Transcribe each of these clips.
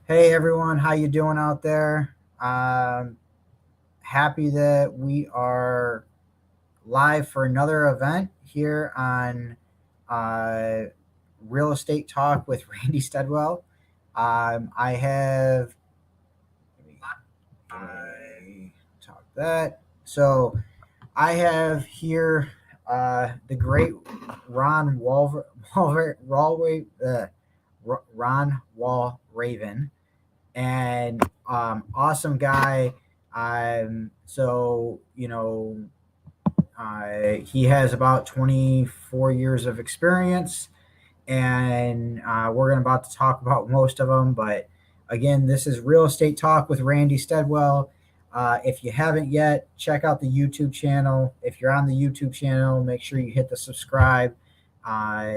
Hey everyone, how you doing out there? Happy that we are live for another event here on uh, Real Estate Talk with Randy Stedwell. I have I talk that. So I have here the great Ron Ron Walraven, and awesome guy. He has about 24 years of experience, and we're going to about to talk about most of them. But again, this is Real Estate Talk with Randy Stedwell. If you haven't yet, check out the YouTube channel. If you're on the YouTube channel, make sure you hit the subscribe. Uh,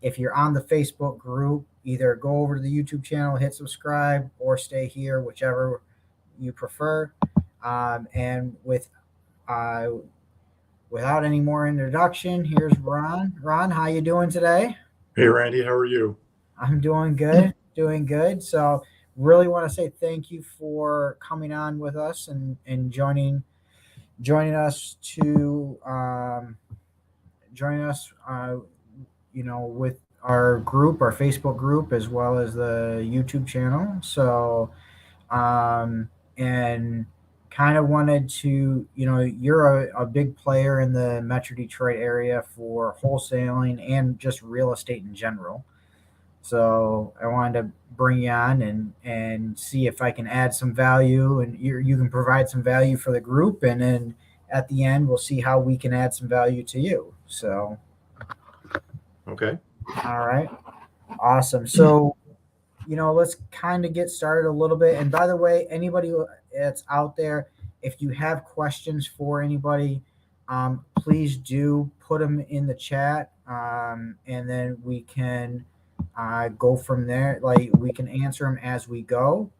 if you're on the Facebook group, either go over to the YouTube channel, hit subscribe, or stay here, whichever you prefer. And uh, without any more introduction, here's Ron. Ron, how you doing today? Hey Randy, how are you? I'm doing good, doing good. So, really want to say thank you for coming on with us and joining us to joining us, with our group, our Facebook group, as well as the YouTube channel. So, and kind of wanted to, you're a big player in the Metro Detroit area for wholesaling and just real estate in general. So I wanted to bring you on and see if I can add some value, and you can provide some value for the group, and then at the end we'll see how we can add some value to you. So, Okay. all right, awesome. So, let's kind of get started a little bit. And by the way, anybody that's out there, if you have questions for anybody, please do put them in the chat, and then we can go from there. Like, we can answer them as we go,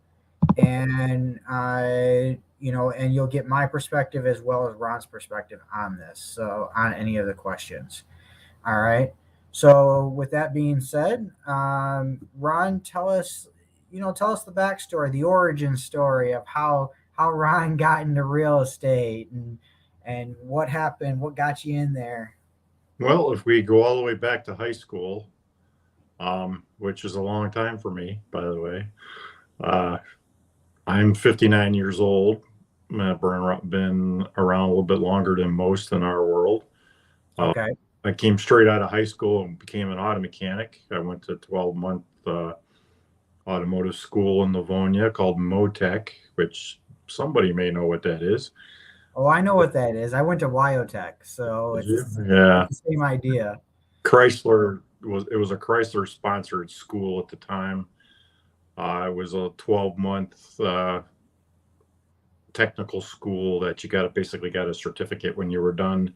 and and you'll get my perspective as well as Ron's perspective on this. So, on any of the questions. All right. So, with that being said, Ron, tell us the backstory, the origin story of how Ron got into real estate and what happened, what got you in there. Well, if we go all the way back to high school, which is a long time for me, by the way, uh, I'm 59 years old. I've been around a little bit longer than most in our world. Uh, Okay. I came straight out of high school and became an auto mechanic. I went to 12-month automotive school in Livonia called Motec, which somebody may know what that is. Oh, I know what that is. I went to Wyotech, so Did you? it's Yeah. the same idea. Chrysler was a Chrysler sponsored school at the time. It was a 12-month technical school that you basically got a certificate when you were done,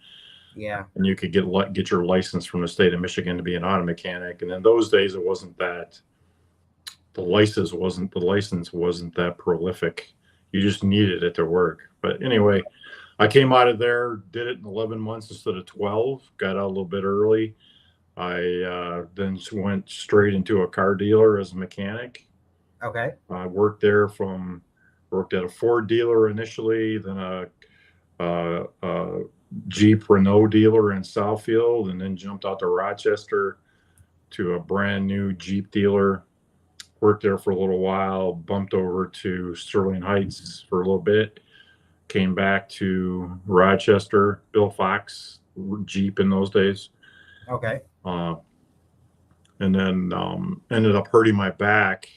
Yeah. and you could get your license from the state of Michigan to be an auto mechanic. And in those days, it wasn't that the license wasn't that prolific. You just needed it to work. But anyway, I came out of there, did it in 11 months instead of 12. Got out a little bit early. I then went straight into a car dealer as a mechanic. Okay. I worked at a Ford dealer initially, then a Jeep Renault dealer in Southfield, and then jumped out to Rochester to a brand new Jeep dealer. Worked there for a little while, bumped over to Sterling Heights for a little bit, came back to Rochester, Bill Fox Jeep in those days. Okay. Uh, and then ended up hurting my back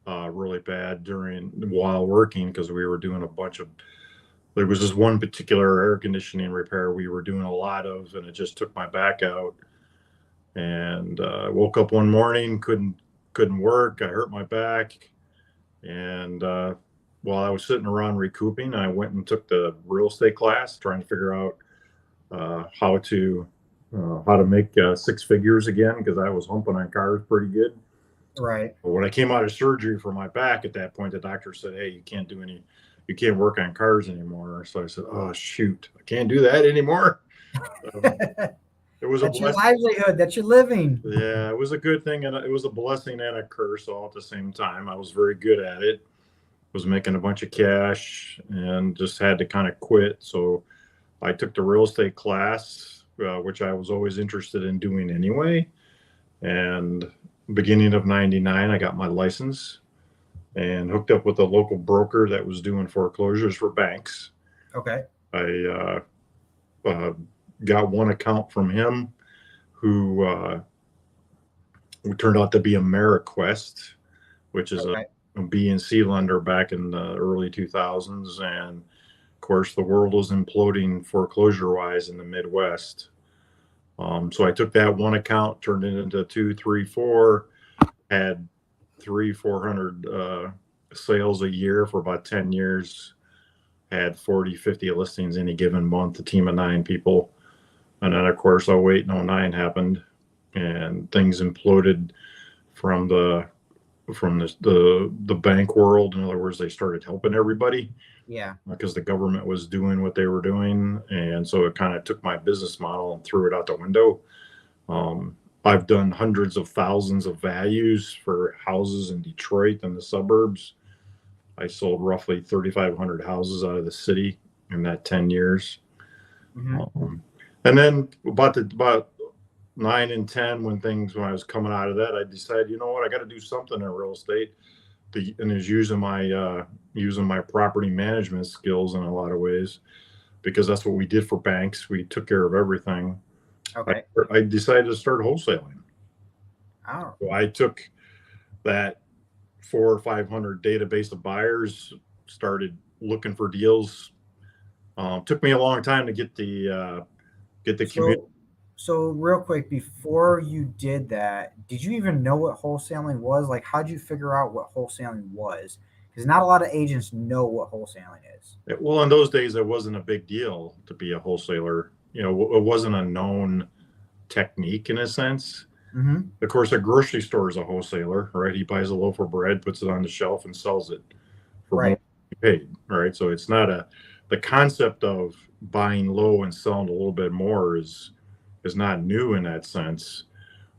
really bad while working, because we were doing a bunch of there was this one particular air conditioning repair we were doing a lot of, and it just took my back out. And woke up one morning, couldn't work. I hurt my back, and while I was sitting around recouping, I went and took the real estate class, trying to figure out how to make six figures again, because I was humping on cars pretty good. Right. But when I came out of surgery for my back, at that point, the doctor said, "Hey, you can't work on cars anymore." So I said, "Oh shoot, I can't do that anymore." So it was a That's your blessing. livelihood. That's your living. Yeah, it was a good thing, and it was a blessing and a curse all at the same time. I was very good at it. Was making a bunch of cash and just had to kind of quit. So I took the real estate class, which I was always interested in doing anyway. And beginning of '99, I got my license and hooked up with a local broker that was doing foreclosures for banks. Okay. I uh, got one account from him who turned out to be Ameriquest, which is Okay. a B and C lender back in the early 2000s. And of course, the world was imploding foreclosure wise in the Midwest. So I took that one account, turned it into two, three, four, had 400 sales a year for about 10 years, had 40, 50 listings any given month, a team of 9 people. And then, of course, '08 and '09 happened and things imploded from the bank world. In other words, they started helping everybody Yeah. because the government was doing what they were doing, and so it kind of took my business model and threw it out the window. I've done hundreds of thousands of values for houses in Detroit and the suburbs. I sold roughly 3,500 houses out of the city in that 10 years. Hmm. And then about 9 and 10, when I was coming out of that, I decided, you know what, I got to do something in real estate. And is using my property management skills in a lot of ways, because that's what we did for banks. We took care of everything. I, Okay. I decided to start wholesaling. Oh. So I took that 400 or 500 database of buyers, started looking for deals. Took me a long time to get the community. So real quick, before you did that, did you even know what wholesaling was? Like, how'd you figure out what wholesaling was? Because not a lot of agents know what wholesaling is. Well, in those days, it wasn't a big deal to be a wholesaler. It wasn't a known technique in a sense. Hmm. Of course, a grocery store is a wholesaler, right? He buys a loaf of bread, puts it on the shelf, and sells it for more Right. than he paid, right? So it's not the concept of buying low and selling a little bit more is not new in that sense.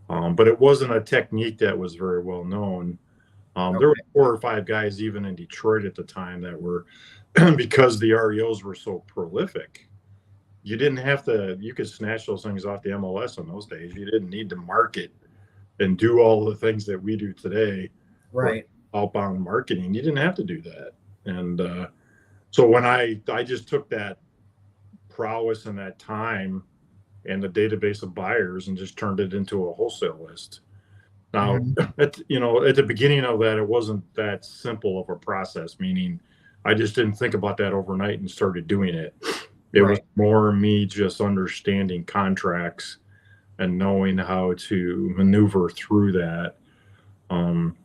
But it wasn't a technique that was very well known. There were Okay. 4 or 5 guys even in Detroit at the time that were because the REOs were so prolific. You didn't have to. You could snatch those things off the MLS in those days. You didn't need to market and do all the things that we do today, or Right. outbound marketing. You didn't have to do that. And so when I just took that prowess and that time and the database of buyers and just turned it into a wholesale list. Now, Hmm. at the beginning of that, it wasn't that simple of a process. Meaning, I just didn't think about that overnight and started doing it. It was Right. more me just understanding contracts and knowing how to maneuver through that. Um,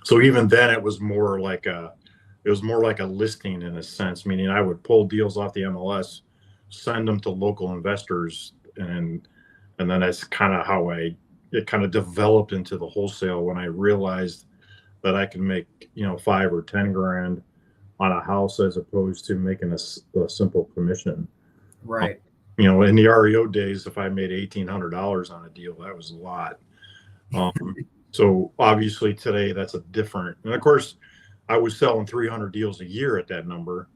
so even then, it was more like a listing in a sense, meaning I would pull deals off the MLS, send them to local investors, and then that's kind of how it kind of developed into the wholesale when I realized that I can make 5 or 10 grand on a house as opposed to making a simple commission. Um, Right. in the REO days, if I made $1,800 on a deal, that was a lot. Um, so obviously today that's a different, and of course I was selling 300 deals a year at that number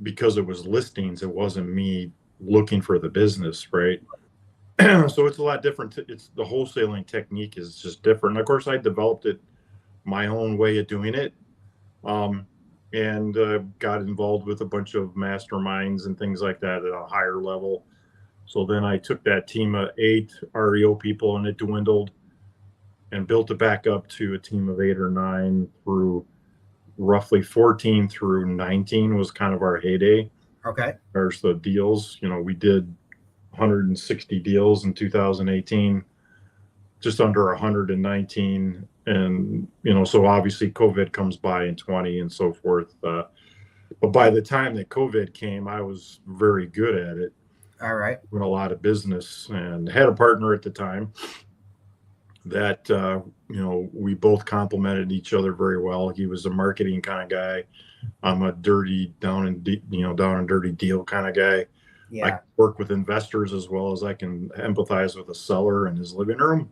because it was listings. It wasn't me looking for the business, right? So it's a lot different. It's the wholesaling technique is just different. And of course, I developed it my own way of doing it, um, and got involved with a bunch of masterminds and things like that at a higher level. So then I took that team of 8 REO people and it dwindled and built it back up to a team of 8 or 9 through roughly 14 through 19 was kind of our heyday. Okay. There's the deals. We did 160 deals in 2018, just under 119. And, so obviously COVID comes by in 20 and so forth. But by the time that COVID came, I was very good at it, All right. doing a lot of business, and had a partner at the time that, we both complemented each other very well. He was a marketing kind of guy. I'm a dirty down and dirty deal kind of guy. I Yeah. can work with investors as well as I can empathize with a seller in his living room.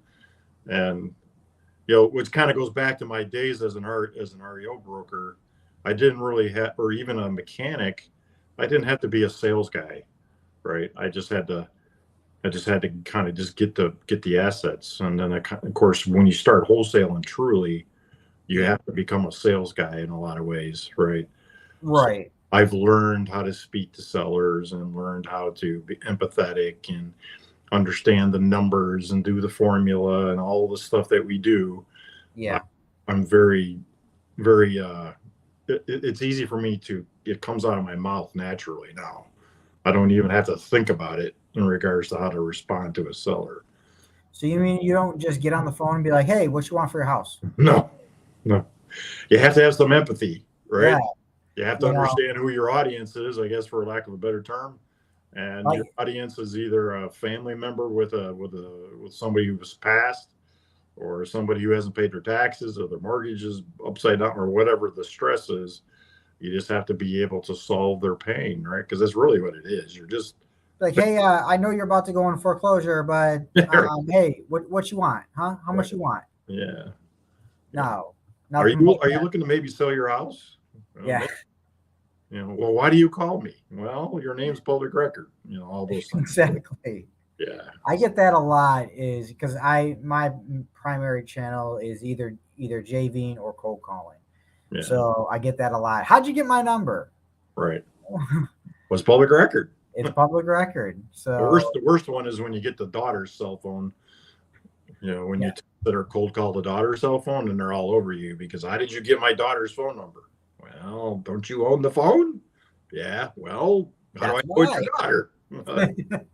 And, which kind of goes back to my days as an REO broker. I didn't really have, or even a mechanic, I didn't have to be a sales guy, right? I just had to kind of just get the assets. And then of course, when you start wholesaling truly, you Yeah. have to become a sales guy in a lot of ways, right? So Right. I've learned how to speak to sellers and learned how to be empathetic and understand the numbers and do the formula and all the stuff that we do. I, Yeah. I'm very, very, it's easy for me it comes out of my mouth naturally now. I don't even have to think about it in regards to how to respond to a seller. So you mean you don't just get on the phone and be like, "Hey, what you want for your house?" No, no. You have to have some empathy, Yeah. right? You have to You know, understand who your audience is, I guess, for lack of a better term. And your like audience is either a family member with somebody who's passed, or somebody who hasn't paid their taxes, or their mortgage is upside down, or whatever the stress is. You just have to be able to solve their pain, right? Because that's really what it is. You're just hey, I know you're about to go in foreclosure, but hey, what you want, huh? How much right. you want? Yeah, yeah. No, Are nothing you but are you that. looking to maybe sell your house? Well, Yeah, maybe, well, why do you call me? Well, your name's public record. All those things. exactly. Yeah, I get that a lot, is because my primary channel is either JVing or cold calling, yeah, so I get that a lot. How'd you get my number? right. What's public record? It's public record. The So worst one is when you get the daughter's cell phone. When yeah, you that are cold call the daughter's cell phone and they're all over you because how did you get my daughter's phone number? Well, don't you own the phone? Yeah. Well, how do I that's know it's why. your daughter?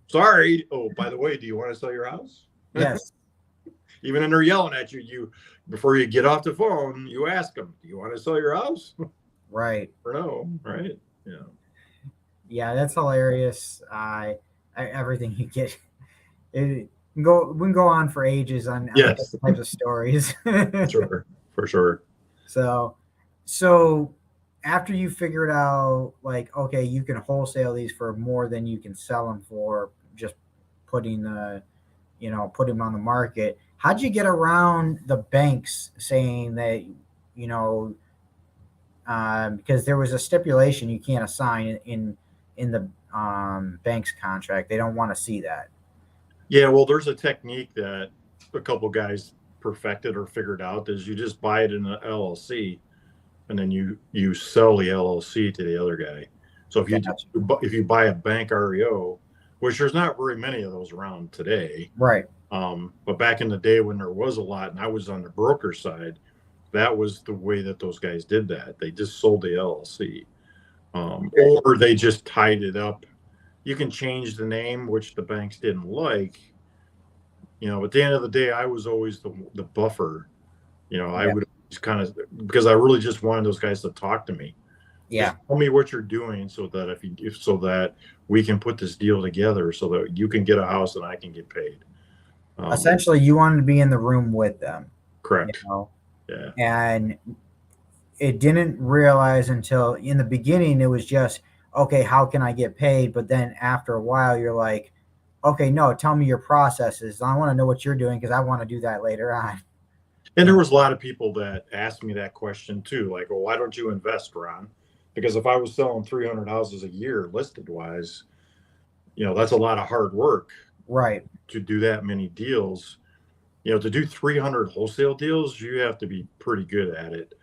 Sorry. Oh, by the way, do you want to sell your house? Yes, Even when they're yelling at you, before you get off the phone, you ask them, "Do you want to sell your house?" right. Or no, right? Yeah. Yeah, that's hilarious. Everything you get, we can go on for ages on different Yes, types of stories. sure, for sure. So, so after you figured out, like, okay, you can wholesale these for more than you can sell them for, just putting put them on the market. How'd you get around the banks saying that, you know, because there was a stipulation you can't assign in the bank's contract. They don't want to see that. Yeah, well, there's a technique that a couple guys perfected or figured out is you just buy it in an LLC and then you sell the LLC to the other guy. So Gotcha. if you buy a bank REO, which there's not very many of those around today, Right. but back in the day when there was a lot and I was on the broker side, that was the way that those guys did that. They just sold the LLC, or they just tied it up. You can change the name, which the banks didn't like. At the end of the day, I was always the buffer. I Yeah. would just kind of because I really just wanted those guys to talk to me. Just Yeah. tell me what you're doing so that so that we can put this deal together so that you can get a house and I can get paid. Um, Essentially, you wanted to be in the room with them, you correct. know, Yeah. and it didn't realize until in the beginning it was just, okay, how can I get paid? But then after a while, you're like, okay, no, tell me your processes. I want to know what you're doing because I want to do that later on. And You there know? was a lot of people that asked me that question too, like, well, why don't you invest, Ron? Because if I was selling 300 houses a year listed wise, that's a lot of hard work Right. to do that many deals. To do 300 wholesale deals, you have to be pretty good at it.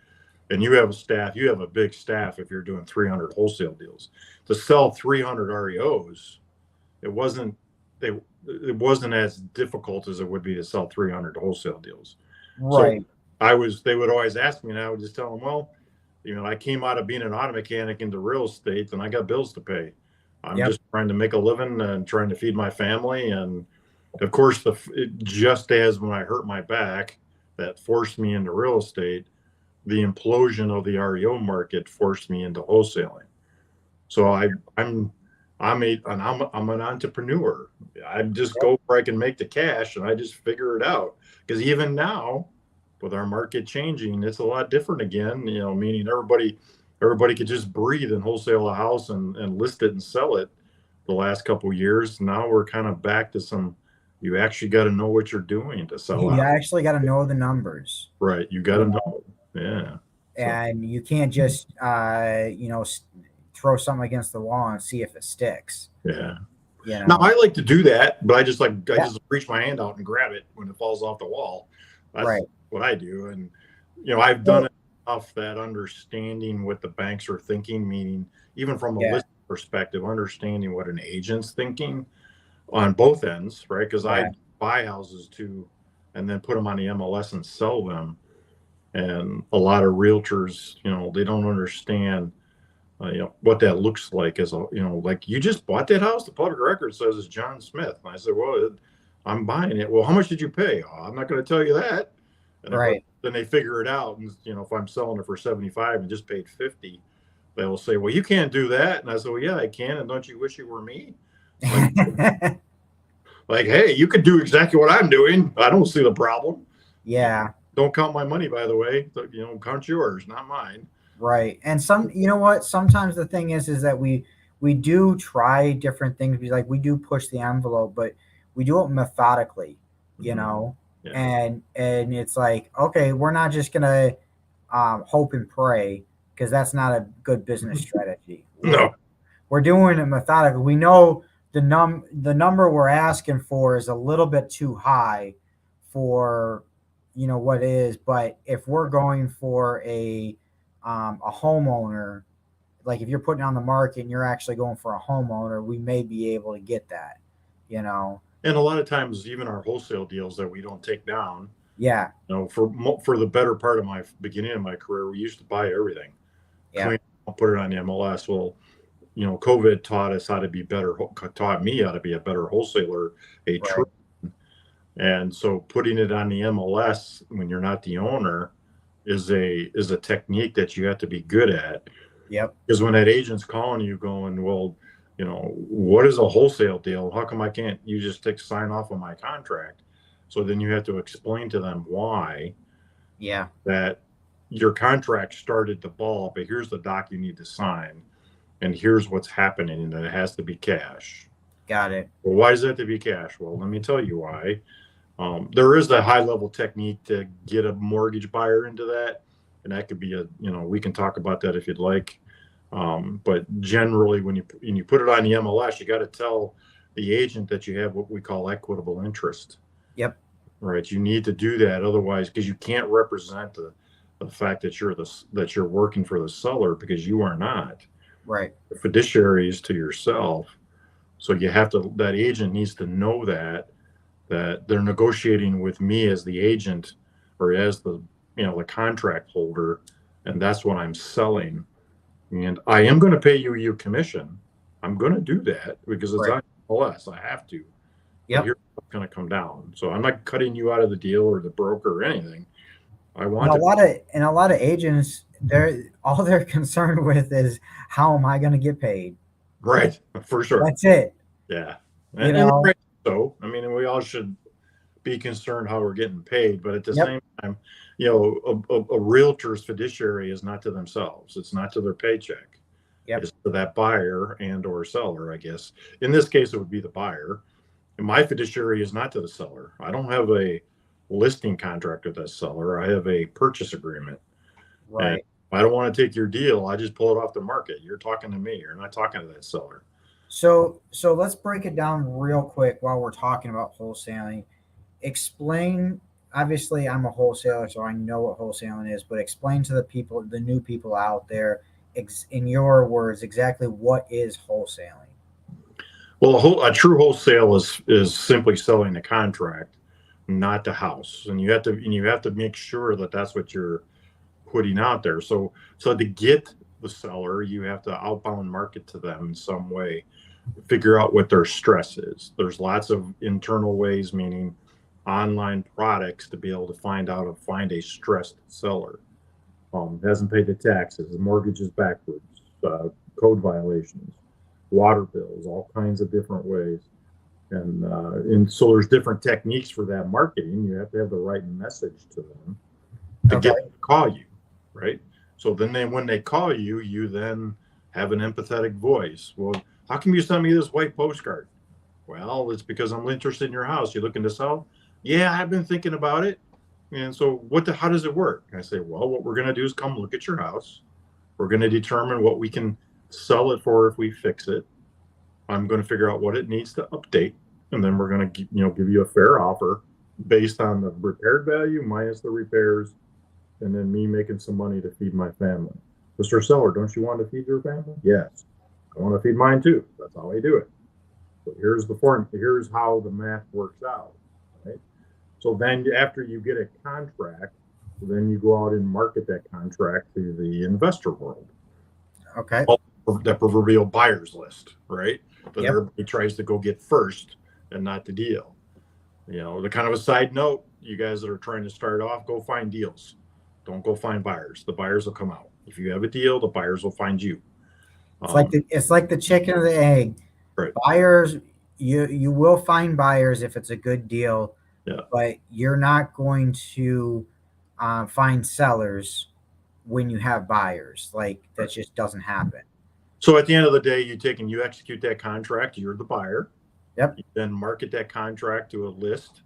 And you have a big staff if you're doing 300 wholesale deals. To sell 300 REOs, it wasn't they it wasn't as difficult as it would be to sell 300 wholesale deals. So Right. they would always ask me, and I would just tell them, well, I came out of being an auto mechanic into real estate, and I got bills to pay. I'm Yep. just trying to make a living and trying to feed my family. And of course, just as when I hurt my back, that forced me into real estate, the implosion of the REO market forced me into wholesaling. So I'm an entrepreneur. I just Yep. go where I can make the cash and I just figure it out. Because even now, with our market changing, it's a lot different again. Meaning everybody could just breathe and wholesale a house and list it and sell it the last couple of years. Now we're kind of back to some. You actually got to know what you're doing to sell You out. actually got to know the numbers, Right. You got to know. Yeah. So, and you can't just throw something against the wall and see if it sticks. yeah. You Now know, I like to do that, but I just yeah, reach my hand out and grab it when it falls off the wall. That's right. what I do. And I've done Well, it enough that understanding what the banks are thinking, meaning even from a yeah, list perspective, understanding what an agent's thinking on both ends, right? Because I yeah, buy houses too, and then put them on the MLS and sell them. And a lot of realtors, they don't understand, what that looks like as a, like you just bought that house. The public record says it's John Smith. And I said, well, I'm buying it. Well, how much did you pay? Oh, I'm not going to tell you that. And of course, right. then they figure it out. And, if I'm selling it for 75 and just paid 50, they will say, well, you can't do that. And I said, well, yeah, I can. And don't you wish you were me? Like, hey, you could do exactly what I'm doing. I don't see the problem. Yeah, Don't count my money, by the way. Count yours, not mine. right. And you know what? Sometimes the thing is that we do try different things. We do push the envelope, but we do it methodically, you Mhm. know. Yeah. And it's like, okay, we're not just gonna hope and pray, because that's not a good business strategy. No. We're doing it methodically. We know the number we're asking for is a little bit too high for what it is, but if we're going for a homeowner, like if you're putting on the market and you're actually going for a homeowner, we may be able to get that, you know. And a lot of times, even our wholesale deals that we don't take down, Yeah, for the better part of my beginning of my career, we used to buy everything, yeah, clean, put it on the MLS. Well, COVID taught us how to be better, taught me how to be a better wholesaler, a true. right, And so putting it on the MLS when you're not the owner is a technique that you have to be good at. yep, Because when that agent's calling you going, well, what is a wholesale deal? How come I can't, you just sign off on my contract? So then you have to explain to them why yeah, that your contract started the ball, but here's the doc you need to sign. And here's what's happening, and it has to be cash. got it, Well, why does that have to be cash? Well, let me tell you why. There is a high level technique to get a mortgage buyer into that. And that could be we can talk about that if you'd like. But generally, when you put it on the MLS, you got to tell the agent that you have what we call equitable interest. yep, Right? You need to do that, otherwise, because you can't represent the fact that you're working for the seller, because you are not. right, The fiduciary is to yourself, so you have to. That agent needs to know that they're negotiating with me as the agent or as the contract holder, and that's what I'm selling. And I am going to pay you your commission. I'm going to do that because it's right, on MLS. I have to. But yep. here's what's going to come down. So I'm not cutting you out of the deal or the broker or anything. I And want a to. lot of and a lot of agents, they're concerned with is, how am I going to get paid? Right, for sure. That's it. Yeah. You And know. right, so, I mean, we all should be concerned how we're getting paid, but at the Yep. same time, a realtor's fiduciary is not to themselves. It's not to their paycheck. Yep. It's to that buyer and or seller, I guess. In this case, it would be the buyer. And my fiduciary is not to the seller. I don't have a listing contract with that seller. I have a purchase agreement. And Right. if I don't want to take your deal, I just pull it off the market. You're talking to me. You're not talking to that seller. So let's break it down real quick while we're talking about wholesaling. Explain. Obviously, I'm a wholesaler, so I know what wholesaling is. But explain to the new people out there, in your words, exactly what is wholesaling. Well, a true wholesale is simply selling the contract, not the house, and you have to make sure that that's what you're putting out there. So to get the seller, you have to outbound market to them in some way, figure out what their stress is. There's lots of internal ways, meaning online products, to be able to find a stressed seller. Hasn't paid the taxes, the mortgage is backwards, code violations, water bills, all kinds of different ways. And so there's different techniques for that marketing. You have to have the right message to them to Okay. get them to call you, right? So then when they call you, you then have an empathetic voice. Well, how come you sent me this white postcard? Well, it's because I'm interested in your house. You looking to sell? Yeah, I've been thinking about it. And so how does it work? I say, well, what we're going to do is come look at your house. We're going to determine what we can sell it for if we fix it. I'm going to figure out what it needs to update. And then we're going to, give you a fair offer based on the repaired value minus the repairs. And then me making some money to feed my family. Mr. Seller, don't you want to feed your family? Yes. I want to feed mine too. That's how I do it. So here's the form. Here's how the math works out. Right? So then after you get a contract, then you go out and market that contract to the investor world. Okay. That proverbial buyer's list, right? That Yep. everybody tries to go get first and not the deal. The kind of a side note, you guys that are trying to start off, go find deals. Don't go find buyers. The buyers will come out. If you have a deal, the buyers will find you. It's like the chicken or the egg. Right. Buyers, you will find buyers if it's a good deal. Yeah. But you're not going to find sellers when you have buyers. Like that just doesn't happen. So at the end of the day, you execute that contract. You're the buyer. Yep. You then market that contract to a list.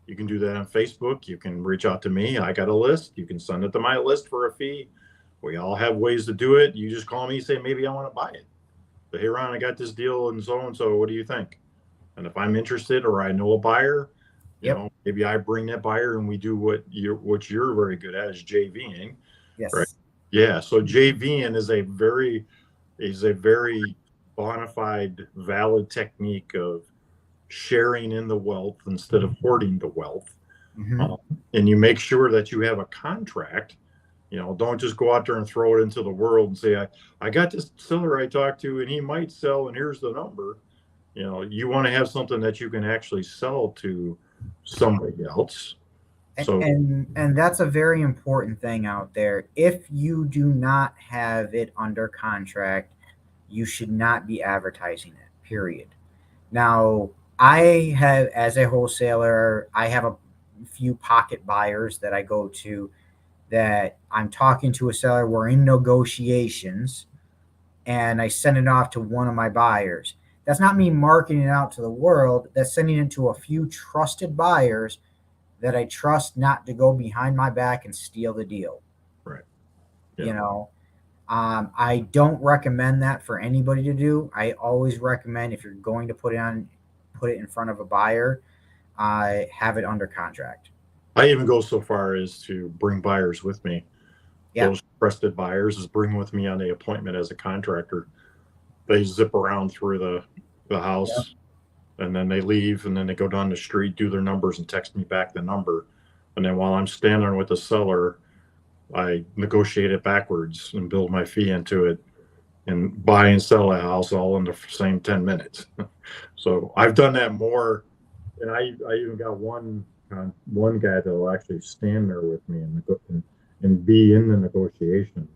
You can do that on Facebook. You can reach out to me. I got a list. You can send it to my list for a fee. We all have ways to do it. You just call me and say, maybe I want to buy it. But hey, Ron, I got this deal and so. What do you think? And if I'm interested or I know a buyer, maybe I bring that buyer and we do what you're very good at is JVing. Yes. Right. Yeah. So JVing is a very bona fide, valid technique of sharing in the wealth instead of hoarding the wealth. Mm-hmm. And you make sure that you have a contract. Don't just go out there and throw it into the world and say, I got this seller I talked to and he might sell and here's the number. You want to have something that you can actually sell to somebody else. So, and that's a very important thing out there. If you do not have it under contract, you should not be advertising it, period. Now, I have, as a wholesaler, I have a few pocket buyers that I go to that I'm talking to a seller. We're in negotiations and I send it off to one of my buyers. That's not me marketing it out to the world. That's sending it to a few trusted buyers that I trust not to go behind my back and steal the deal. Right. Yeah. I don't recommend that for anybody to do. I always recommend if you're going to put it in front of a buyer, have it under contract. I even go so far as to bring buyers with me. Yeah. Those trusted buyers is bring with me on the appointment as a contractor. They zip around through the house and then they leave and then they go down the street, do their numbers and text me back the number. And then while I'm standing with the seller, I negotiate it backwards and build my fee into it and buy and sell a house all in the same 10 minutes. So I've done that more. And I even got one guy that will actually stand there with me and be in the negotiation.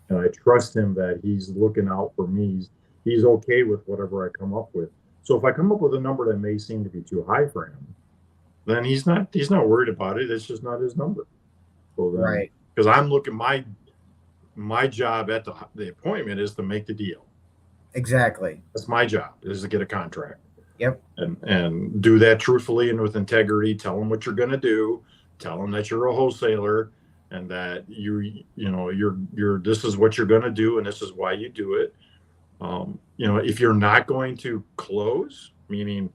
And I trust him that he's looking out for me. He's okay with whatever I come up with. So if I come up with a number that may seem to be too high for him, then he's not worried about it. It's just not his number. So then, right. Because I'm looking, my job at the appointment is to make the deal. Exactly. That's my job, is to get a contract. Yep. And do that truthfully and with integrity. Tell them what you're going to do. Tell them that you're a wholesaler and that you're this is what you're going to do and this is why you do it. If you're not going to close, meaning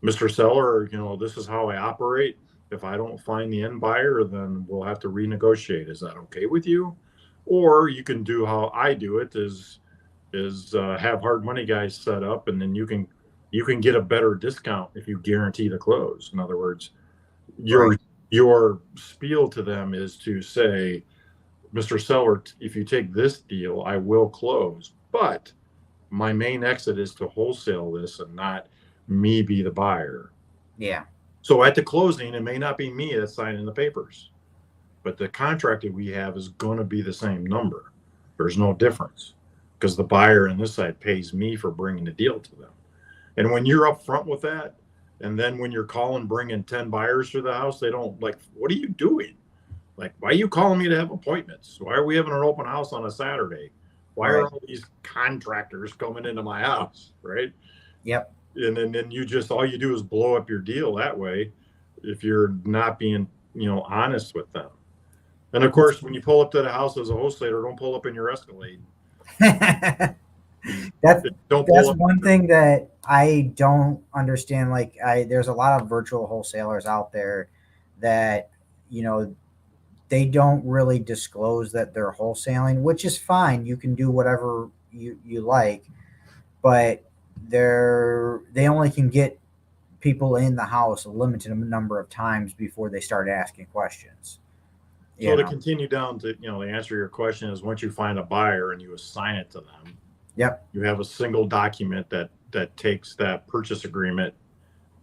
Mr. Seller, this is how I operate. If I don't find the end buyer, then we'll have to renegotiate. Is that okay with you? Or you can do how I do it is have hard money guys set up and then you can get a better discount if you guarantee to close. In other words, your spiel to them is to say, Mr. Seller, if you take this deal, I will close. But my main exit is to wholesale this and not me be the buyer. Yeah. So at the closing, it may not be me that's signing the papers, but the contract that we have is going to be the same number. There's no difference because the buyer on this side pays me for bringing the deal to them. And when you're up front with that, and then when you're calling, bringing 10 buyers to the house, they don't like, what are you doing? Like, why are you calling me to have appointments? Why are we having an open house on a Saturday? Why Right. are all these contractors coming into my house, right? Yep. And then you just all you do is blow up your deal that way if you're not being honest with them. And of course, when you pull up to the house as a wholesaler, don't pull up in your Escalade. that's Don't pull that's up. one thing that I don't understand. Like, there's a lot of virtual wholesalers out there that, you know, they don't really disclose that they're wholesaling, which is fine. You can do whatever you like, but they only can get people in the house a limited number of times before they start asking questions. So You to know. continue down to the answer to your question is once you find a buyer and you assign it to them, Yep. you have a single document that takes that purchase agreement,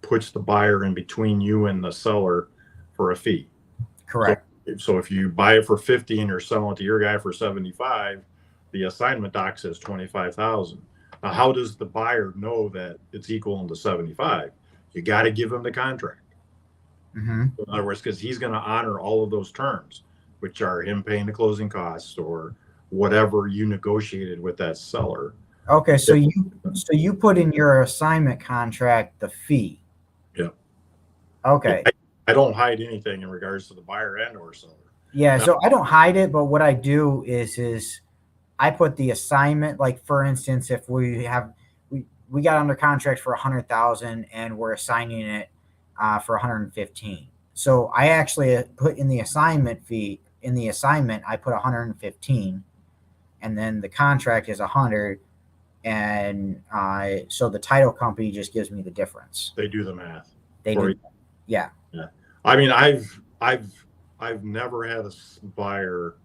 puts the buyer in between you and the seller for a fee. Correct. So if you buy it for 50 and you're selling it to your guy for 75, the assignment doc says 25,000. Now, how does the buyer know that it's equal to 75? You got to give him the contract. Mm-hmm. In other words, because he's going to honor all of those terms, which are him paying the closing costs or whatever you negotiated with that seller. Okay, so you put in your assignment contract the fee. Yeah. Okay. I don't hide anything in regards to the buyer and or seller. Yeah, Now, so I don't hide it, but what I do is I put the assignment, like for instance, if we got under contract for 100,000 and we're assigning it for 115. So I actually put in the assignment fee in the assignment I put 115, and then the contract is 100, and so the title company just gives me the difference. they do the math. They for do, you. yeah. Yeah. I mean, I've never had a buyer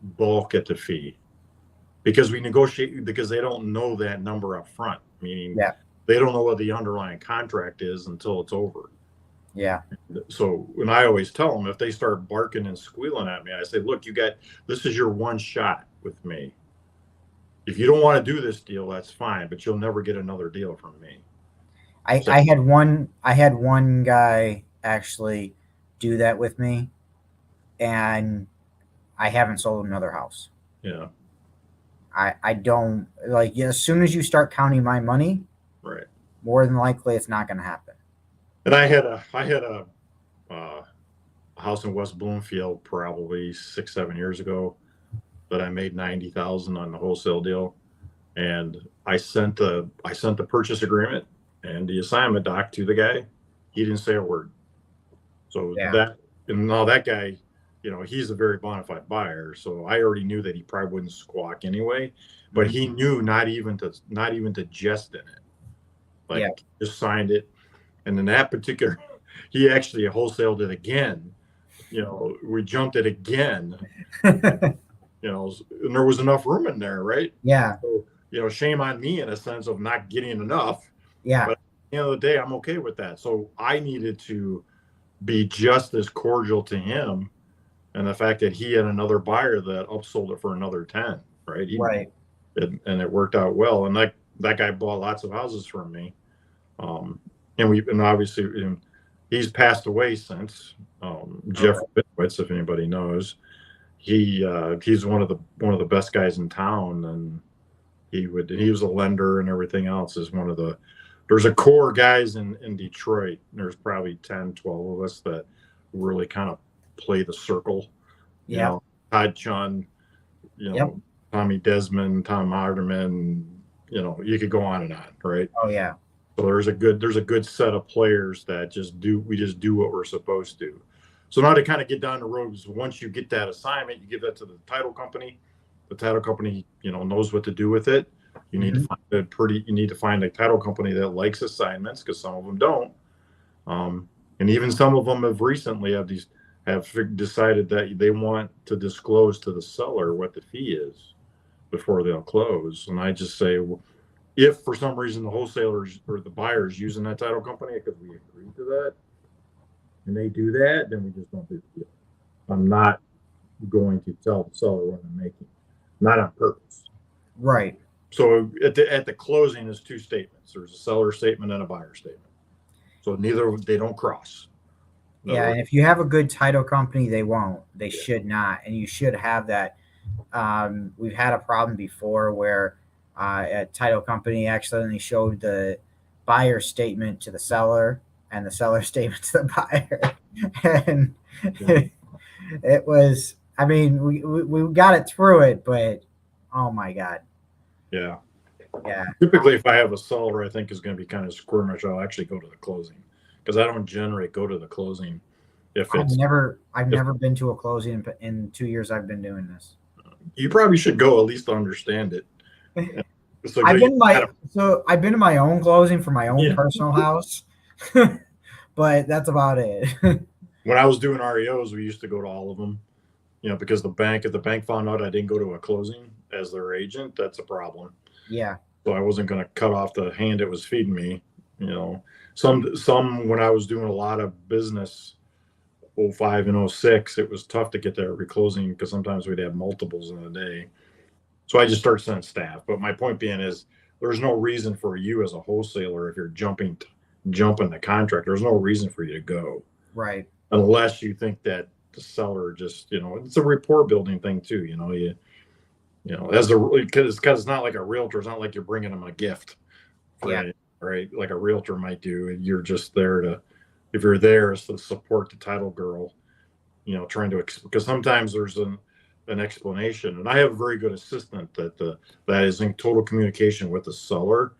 balk at the fee because we negotiate because they don't know that number up front. Meaning, Yeah. they don't know what the underlying contract is until it's over. Yeah. So when I always tell them if they start barking and squealing at me, I say, look, this is your one shot with me. If you don't want to do this deal, that's fine, but you'll never get another deal from me. I had one guy actually do that with me, and I haven't sold another house. Yeah. I don't like, as soon as you start counting my money, Right. more than likely it's not going to happen. And I had a house in West Bloomfield probably 6-7 years ago that I made 90,000 on the wholesale deal, and I sent the purchase agreement and the assignment doc to the guy. He didn't say a word. So Yeah. now that guy, he's a very bona fide buyer. So I already knew that he probably wouldn't squawk anyway, but he knew not even to jest in it. Like, just signed it. And in that particular, he actually wholesaled it again. We jumped it again. And there was enough room in there, right? Yeah. So, shame on me in a sense of not getting enough. Yeah. But at the end of the day, I'm okay with that. So I needed to be just as cordial to him, and the fact that he had another buyer that upsold it for another 10, right? Right. And it worked out well. And that guy bought lots of houses from me. And obviously he's passed away since. Jeff Bitwitz, if anybody knows, he's one of the best guys in town, and he was a lender and everything else. There's a core guys in Detroit. There's probably 10, 12 of us that really kind of play the circle. Yeah. Todd Chun, Tommy Desmond, Tom Harderman, you could go on and on, right? Oh yeah. So there's a good set of players that we just do what we're supposed to. So now to kind of get down the road, once you get that assignment, you give that to the title company. The title company, knows what to do with it. You need to find a title company that likes assignments, because some of them don't. And even some of them have recently have decided that they want to disclose to the seller what the fee is before they'll close. And I just say, if for some reason the wholesalers or the buyers using that title company, because we agreed to that, and they do that, then we just don't do the deal. I'm not going to tell the seller what I'm making, not on purpose. Right. So at the closing, there's two statements. There's a seller statement and a buyer statement. So they don't cross. Yeah, and if you have a good title company, they won't. They should not, and you should have that we've had a problem before where a title company accidentally showed the buyer statement to the seller and the seller statement to the buyer, and it was. I mean, we got it through it, but oh my god, Yeah. yeah. Typically, if I have a seller I think is going to be kind of squirmish, I'll actually go to the closing because I don't generally go to the closing if I've it's. never, I've If never been to a closing in 2 years I've been doing this. you probably should go at least to understand it. So I've you been gotta, I've been to my own closing for my own yeah. personal house, but that's about it. When I was doing REOs, we used to go to all of them. Because if the bank found out I didn't go to a closing as their agent, that's a problem. Yeah, So I wasn't going to cut off the hand it was feeding me. You know, some when I was doing a lot of business, 05 and 06, it was tough to get there every closing because sometimes we'd have multiples in a day. So I just started sending staff. But my point being is, there's no reason for you as a wholesaler if you're jumping the contract. There's no reason for you to go right. unless you think that the seller just it's a rapport building thing too. As a because it's not like a realtor. It's not like you're bringing them a gift for Yeah, anything, right? Like a realtor might do. You're just there to, if you're there, is to support the title girl. Trying to because sometimes there's an explanation, and I have a very good assistant that is in total communication with the seller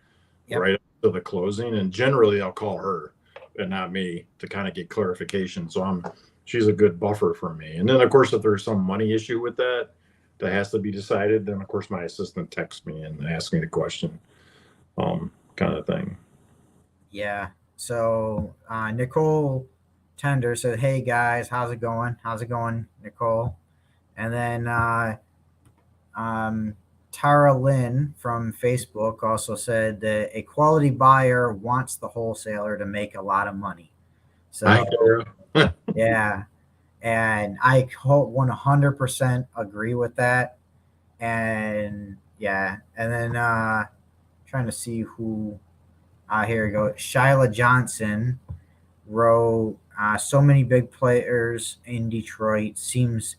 yep. right up to the closing, and generally I'll call her and not me to kind of get clarification. So she's a good buffer for me. And then of course if there's some money issue with that has to be decided, then of course my assistant texts me and asks me the question, kind of thing. Yeah. So Nicole Tender said, "Hey guys, how's it going? How's it going, Nicole?" And then um, Tara Lynn from Facebook also said that a quality buyer wants the wholesaler to make a lot of money. Hi, So Kara. yeah, and I 100% agree with that. And yeah, and then trying to see who. Here we go. Shyla Johnson wrote, "So many big players in Detroit seems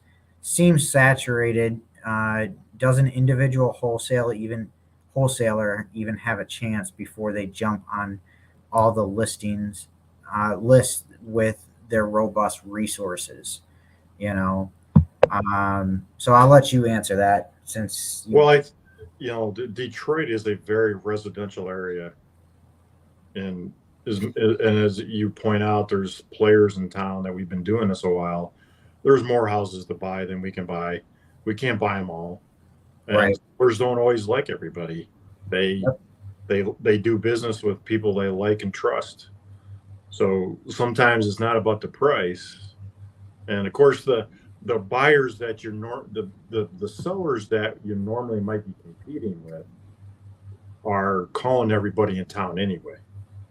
saturated. Does an individual wholesaler even have a chance before they jump on all the lists with their robust resources? You know." So I'll let you answer that since you. Well, Detroit is a very residential area, and as you point out, there's players in town that we've been doing this a while. There's more houses to buy than we can buy. We can't buy them all, and Right. sellers don't always like everybody. They Yep. they do business with people they like and trust. So sometimes it's not about the price, and of course the buyers that the sellers that you normally might be competing with are calling everybody in town anyway.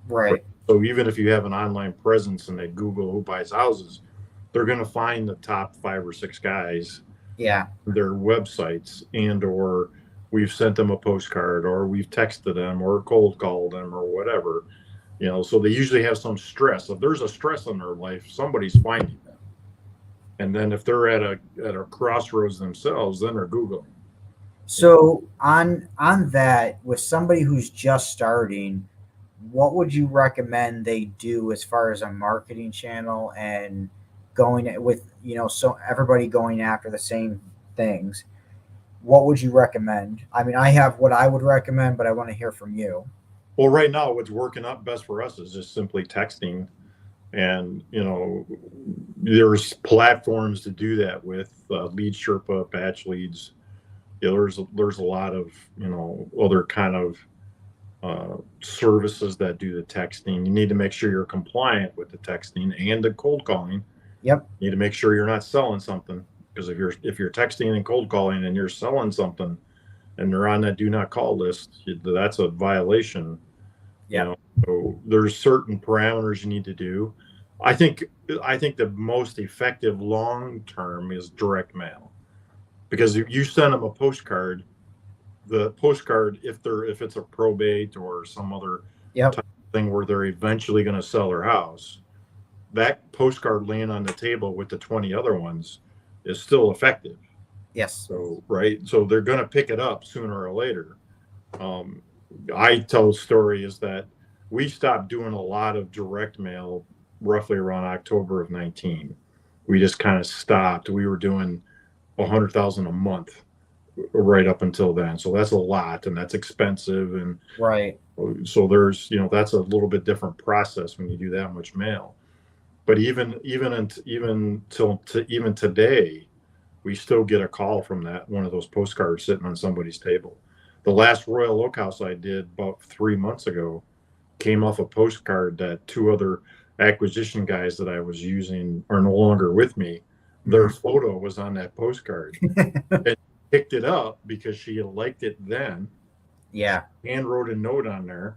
Right. Right. So even if you have an online presence and they Google who buys houses, they're going to find the top 5 or 6 guys, Yeah. their websites, or we've sent them a postcard, or we've texted them, or cold called them, or whatever. So they usually have some stress. If there's a stress in their life, somebody's finding them. And then if they're at a crossroads themselves, then they're Googling. So on that, with somebody who's just starting, what would you recommend they do as far as a marketing channel and going with so everybody going after the same things? What would you recommend? I mean, I have what I would recommend, but I want to hear from you. Well, right now, what's working out best for us is just simply texting. And, there's platforms to do that with, Lead Sherpa, Batch Leads. There's a lot of, other kind of services that do the texting. You need to make sure you're compliant with the texting and the cold calling. Yep. You need to make sure you're not selling something, because if you're texting and cold calling and you're selling something and they're on that do not call list, that's a violation. Yeah. So there's certain parameters you need to do. I think the most effective long term is direct mail, because if you send them a postcard, the postcard, if it's a probate or some other Yep. type of thing where they're eventually going to sell their house, that postcard laying on the table with the 20 other ones is still effective. Yes. So, right. So they're going to pick it up sooner or later. Um, I tell the story is that we stopped doing a lot of direct mail roughly around October of 19. We just kind of stopped. We were doing 100,000 a month right up until then. So that's a lot and that's expensive. And Right. so there's, that's a little bit different process when you do that much mail. But even today, we still get a call from that one of those postcards sitting on somebody's table. The last Royal Oak House I did about 3 months ago came off a postcard that two other acquisition guys that I was using are no longer with me. Their photo was on that postcard. And picked it up because she had liked it then. Yeah. And wrote a note on there,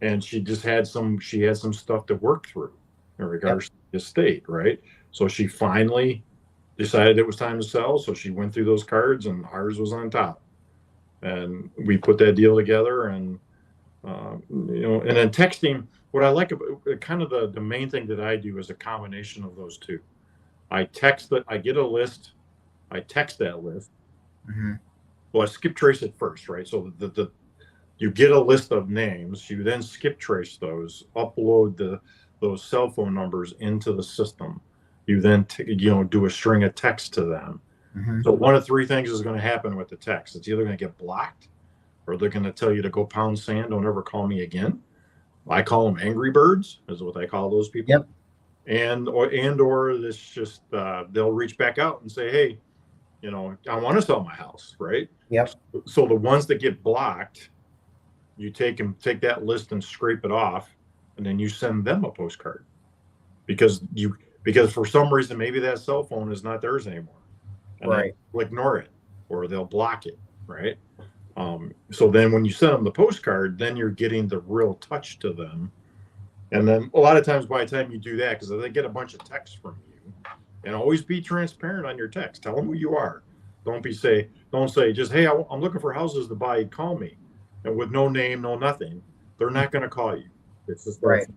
and she had some stuff to work through in regards to the estate, right? So she finally decided it was time to sell. So she went through those cards, and ours was on top. And we put that deal together, and and then texting. What I like about kind of the main thing that I do is a combination of those two. I get a list, I text that list. Mm-hmm. Well, I skip trace it first, right? So the you get a list of names, you then skip trace those, upload those cell phone numbers into the system. You then do a string of text to them. Mm-hmm. So one of three things is going to happen with the text. It's either going to get blocked, or they're going to tell you to go pound sand, don't ever call me again. I call them angry birds, is what I call those people. Yep. Or this just they'll reach back out and say, hey, I want to sell my house, right? Yep. So the ones that get blocked, you take that list and scrape it off, and then you send them a postcard because for some reason maybe that cell phone is not theirs anymore, and Right. they'll ignore it or they'll block it, right? So then when you send them the postcard, then you're getting the real touch to them. And then a lot of times by the time you do that, because they get a bunch of texts from you, and always be transparent on your text. Tell them who you are. Don't say just, hey, I'm looking for houses to buy. Call me, and with no name, no nothing. They're not going to call you. It's just right.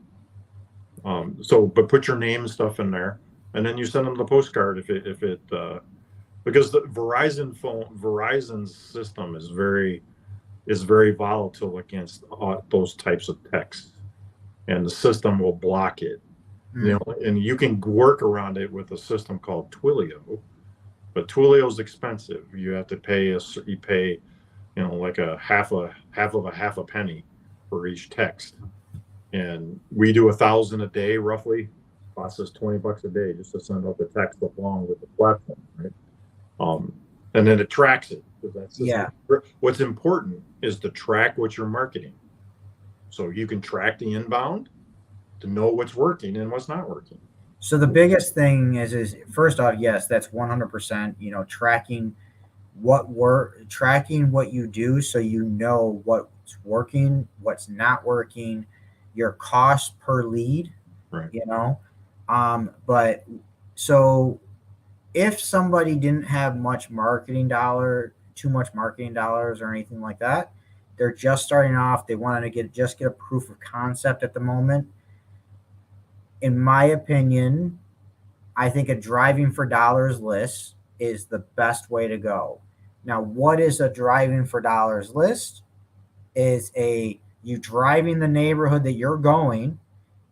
But put your name and stuff in there, and then you send them the postcard because the Verizon's system is very volatile against those types of texts, and the system will block it. And you can work around it with a system called Twilio, but Twilio is expensive. You have to pay like a half a penny for each text, and we do 1,000 a day roughly. Costs us $20 a day just to send out the text along with the platform, right? And then it tracks it. Yeah. What's important is to track what you're marketing, so you can track the inbound to know what's working and what's not working. So the biggest thing is first off, yes, that's 100%. Tracking tracking what you do, so you know what's working, what's not working, your cost per lead. Right. But so if somebody didn't have too much marketing dollars or anything like that, they're just starting off, they wanted to get a proof of concept at the moment. In my opinion, I think a driving for dollars list is the best way to go. Now, what is a driving for dollars list? Is you driving the neighborhood that you're going.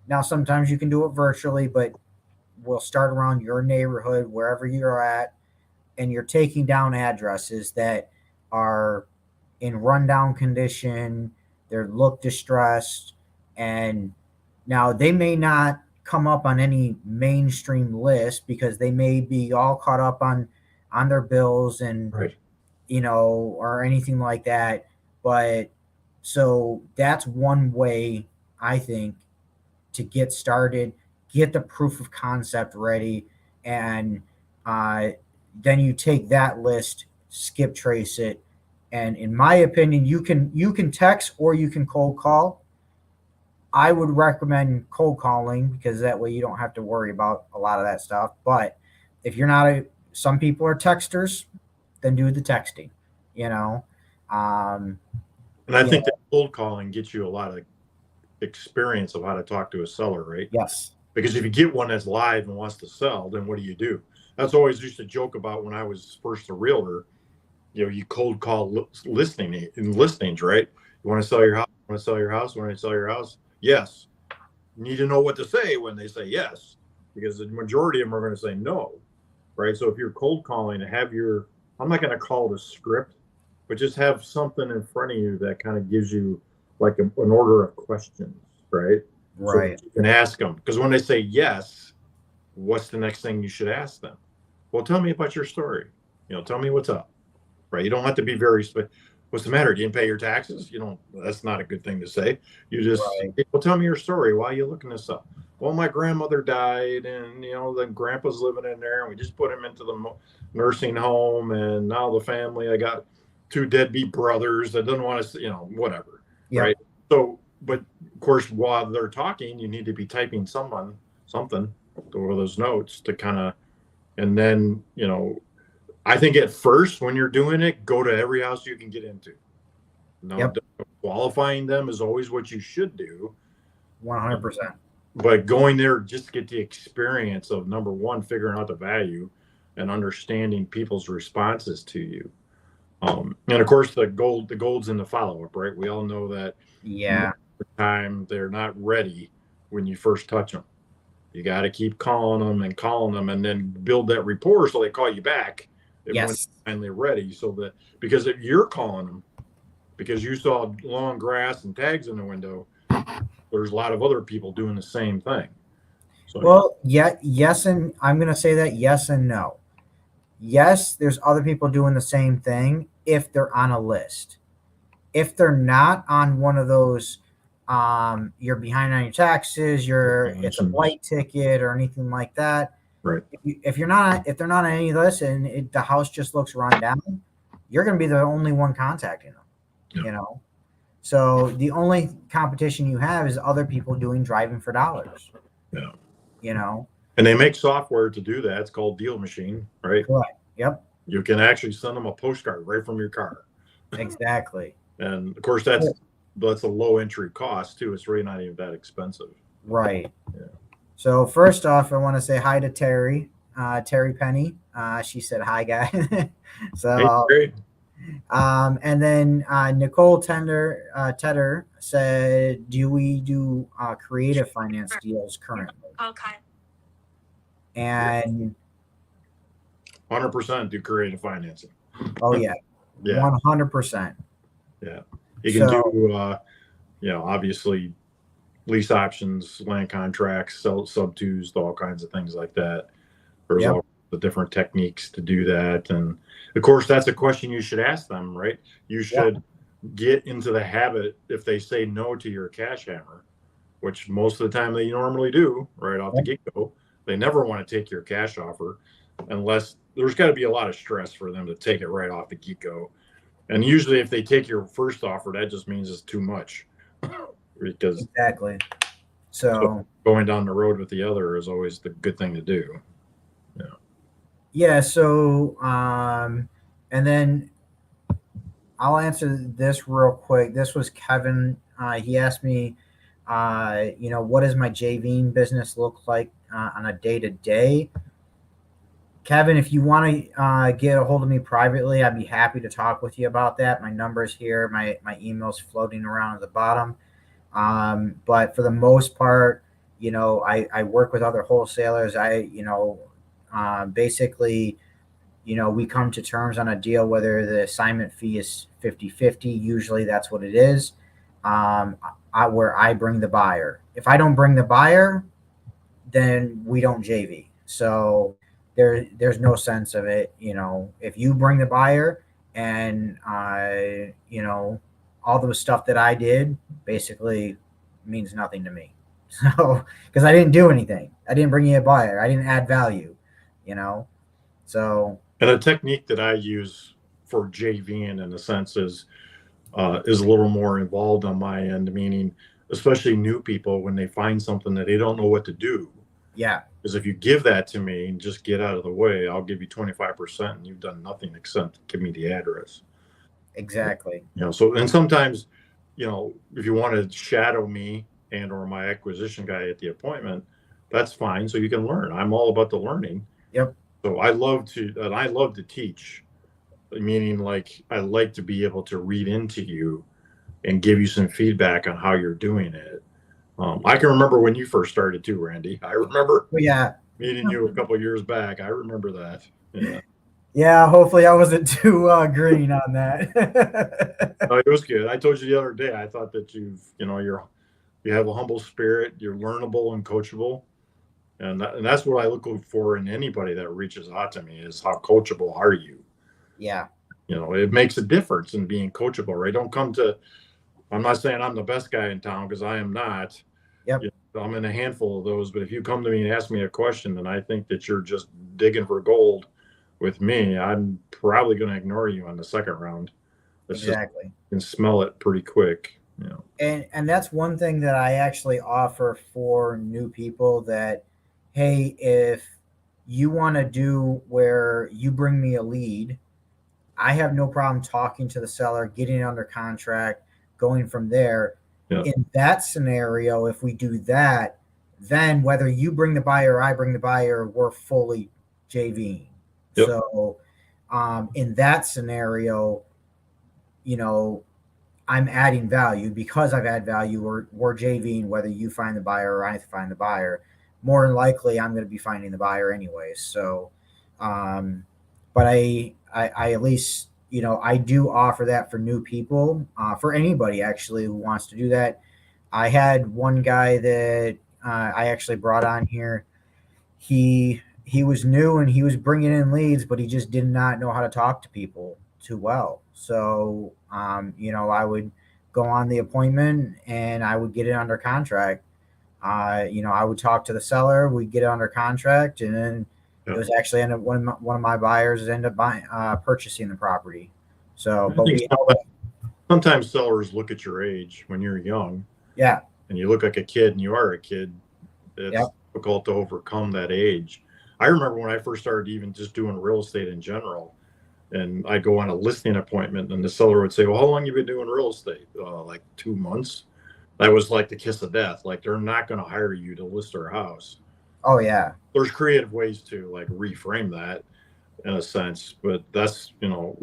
Now, sometimes you can do it virtually, but we'll start around your neighborhood, wherever you're at, and you're taking down addresses that are in rundown condition, they look distressed, and now they may not come up on any mainstream list because they may be all caught up on their bills and right. Or anything like that. But so that's one way, I think, to get started, get the proof of concept ready, and then you take that list, skip trace it, and in my opinion, you can text or you can cold call. I would recommend cold calling because that way you don't have to worry about a lot of that stuff. But if you're not some people are texters, then do the texting. And I think that cold calling gets you a lot of experience of how to talk to a seller, right? Yes. Because if you get one that's live and wants to sell, then what do? that's always used to joke about when I was first a realtor. You cold call listings, right? You want to sell your house? Want to sell your house? Want to sell your house? Yes. You need to know what to say when they say yes, because the majority of them are going to say no, right? So if you're cold calling, I'm not going to call it a script, but just have something in front of you that kind of gives you like an order of questions, right? So Right. you can ask them, because when they say yes, what's the next thing you should ask them? Well, tell me about your story. Tell me what's up, right? You don't have to be what's the matter? You didn't pay your taxes? That's not a good thing to say. You just, Right. well, tell me your story. Why are you looking this up? Well, my grandmother died, and the grandpa's living in there, and we just put him into the nursing home, and now the family, I got two deadbeat brothers that doesn't want to, whatever, right? Yep. So, but of course, while they're talking, you need to be typing something over those notes to kind of, and then I think at first when you're doing it, go to every house you can get into. Now, Yep. qualifying them is always what you should do, 100%. but going there just to get the experience of, number one, figuring out the value and understanding people's responses to you. And of course, the gold's in the follow up, right? We all know that Yeah. most of the time they're not ready when you first touch them. You got to keep calling them, and then build that rapport so they call you back when they're Yes. finally ready. So that, because if you're calling them because you saw long grass and tags in the window, there's a lot of other people doing the same thing. So Well, yeah, yes, and I'm going to say that yes and no. Yes, there's other people doing the same thing if they're on a list. If they're not on one of those, you're behind on your taxes, it's a blight ticket or anything like that. right, If they're not on any of this and the house just looks run down, you're going to be the only one contacting them. Yeah. So the only competition you have is other people doing driving for dollars. Yeah. And they make software to do that. It's called Deal Machine, right? Correct. Yep. You can actually send them a postcard right from your car. Exactly. And of course, that's a low entry cost too. It's really not even that expensive. Right. Yeah. So first off, I want to say hi to Terry Penny. She said hi, guy. So hey, great. And then Nicole Tedder said, "Do we do creative finance deals currently?" Okay. And 100% do creative financing. Oh yeah, 100%. Yeah, you can do obviously lease options, land contracts, sub twos, all kinds of things like that. There's all the different techniques to do that, and of course that's a question you should ask them, right? You should get into the habit, if they say no to your cash hammer, which most of the time they normally do right off the get-go. They never want to take your cash offer unless there's got to be a lot of stress for them to take it right off the get-go. And usually if they take your first offer, that just means it's too much. Because exactly. So going down the road with the other is always the good thing to do. Yeah. So, and then I'll answer this real quick. This was Kevin. He asked me, what does my JVing business look like on a day-to-day? Kevin, if you want to get a hold of me privately, I'd be happy to talk with you about that. My number's here. My email's floating around at the bottom. But for the most part, I work with other wholesalers. Basically, we come to terms on a deal, whether the assignment fee is 50-50. Usually that's what it is. Where I bring the buyer. If I don't bring the buyer, then we don't JV. So there's no sense of it. If you bring the buyer and, all the stuff that I did basically means nothing to me. So, because I didn't do anything. I didn't bring you a buyer. I didn't add value, So. And a technique that I use for JVing, in a sense, is a little more involved on my end, meaning especially new people, when they find something that they don't know what to do. Yeah. Because if you give that to me and just get out of the way, I'll give you 25% and you've done nothing except give me the address. Exactly. So, and sometimes, if you want to shadow me and or my acquisition guy at the appointment, that's fine. So you can learn. I'm all about the learning. Yep. So I love to teach, meaning like I like to be able to read into you and give you some feedback on how you're doing it. I can remember when you first started too, Randy. I remember But yeah, meeting you a couple of years back. I remember that. Yeah. yeah. Hopefully, I wasn't too green on that. It was good. I told you the other day, I thought that you have a humble spirit, you're learnable and coachable. And that's what I look for in anybody that reaches out to me is how coachable are you? Yeah. It makes a difference in being coachable, right? Don't come to, I'm not saying I'm the best guy in town because I am not. Yep. I'm in a handful of those, but if you come to me and ask me a question and I think that you're just digging for gold with me, I'm probably going to ignore you on the second round. Exactly. You can smell it pretty quick. And that's one thing that I actually offer for new people that, hey, if you want to do where you bring me a lead, I have no problem talking to the seller, getting it under contract, going from there. Yeah. In that scenario, if we do that, then whether you bring the buyer or I bring the buyer, we're fully JVing. Yep. So in that scenario, I'm adding value because I've added value. We're JVing whether you find the buyer or I find the buyer. More than likely, I'm going to be finding the buyer anyway. So, but I at least I do offer that for new people, for anybody actually who wants to do that. I had one guy that I actually brought on here. He was new and he was bringing in leads, but he just did not know how to talk to people too well. So, I would go on the appointment and I would get it under contract. I would talk to the seller, we'd get it under contract, and then it was actually one of my buyers ended up buying, purchasing the property. So, but sometimes sellers look at your age when you're young. Yeah. And you look like a kid and you are a kid. It's difficult to overcome that age. I remember when I first started even just doing real estate in general, and I'd go on a listing appointment and the seller would say, well, how long have you been doing real estate? Like 2 months. That was like the kiss of death. Like they're not going to hire you to list their house. Oh yeah. There's creative ways to like reframe that in a sense, but that's,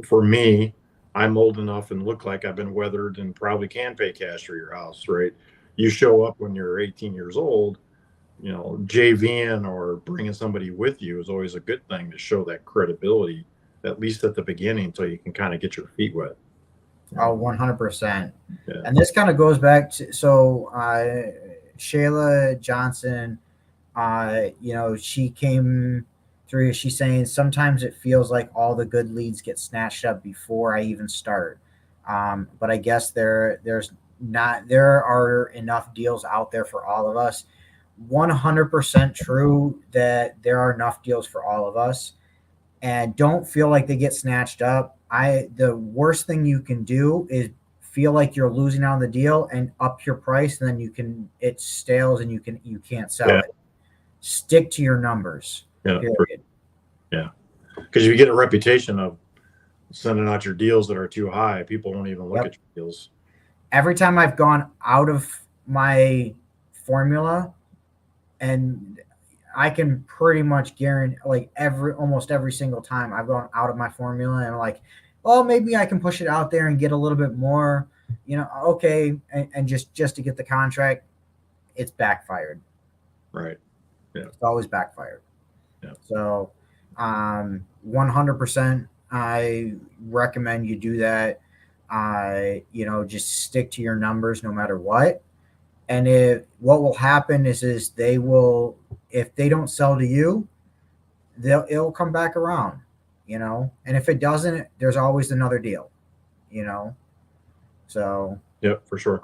for me, I'm old enough and look like I've been weathered and probably can pay cash for your house, right? You show up when you're 18 years old, JVing or bringing somebody with you is always a good thing to show that credibility, at least at the beginning, until you can kind of get your feet wet. Oh, 100%. Yeah. And this kind of goes back to, Shayla Johnson, she came through, she's saying sometimes it feels like all the good leads get snatched up before I even start. But I guess there are enough deals out there for all of us. 100% true that there are enough deals for all of us, and don't feel like they get snatched up. The worst thing you can do is feel like you're losing out on the deal and up your price, and then it stales and you can't sell it. Stick to your numbers. Yeah. Period. Yeah. Because if you get a reputation of sending out your deals that are too high, people won't even look at your deals. Every time I've gone out of my formula, and I can pretty much guarantee, like almost every single time I've gone out of my formula, and I'm like, well, maybe I can push it out there and get a little bit more, okay, and just to get the contract, it's backfired. Right. Yeah. It's always backfired. Yeah. So, 100%, I recommend you do that. Just stick to your numbers no matter what. And what will happen is they will, if they don't sell to you, it'll come back around, and if it doesn't, there's always another deal, so. Yeah, for sure.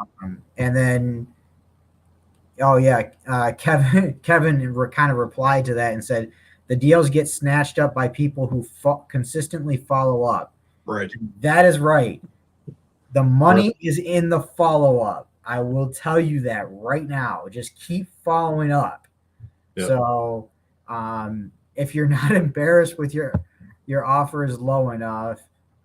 And then, Kevin kind of replied to that and said, the deals get snatched up by people who consistently follow up. Right. And that is right. The money is in the follow-up. I will tell you that right now. Just keep following up. Yep. So if you're not embarrassed with your offer is low enough,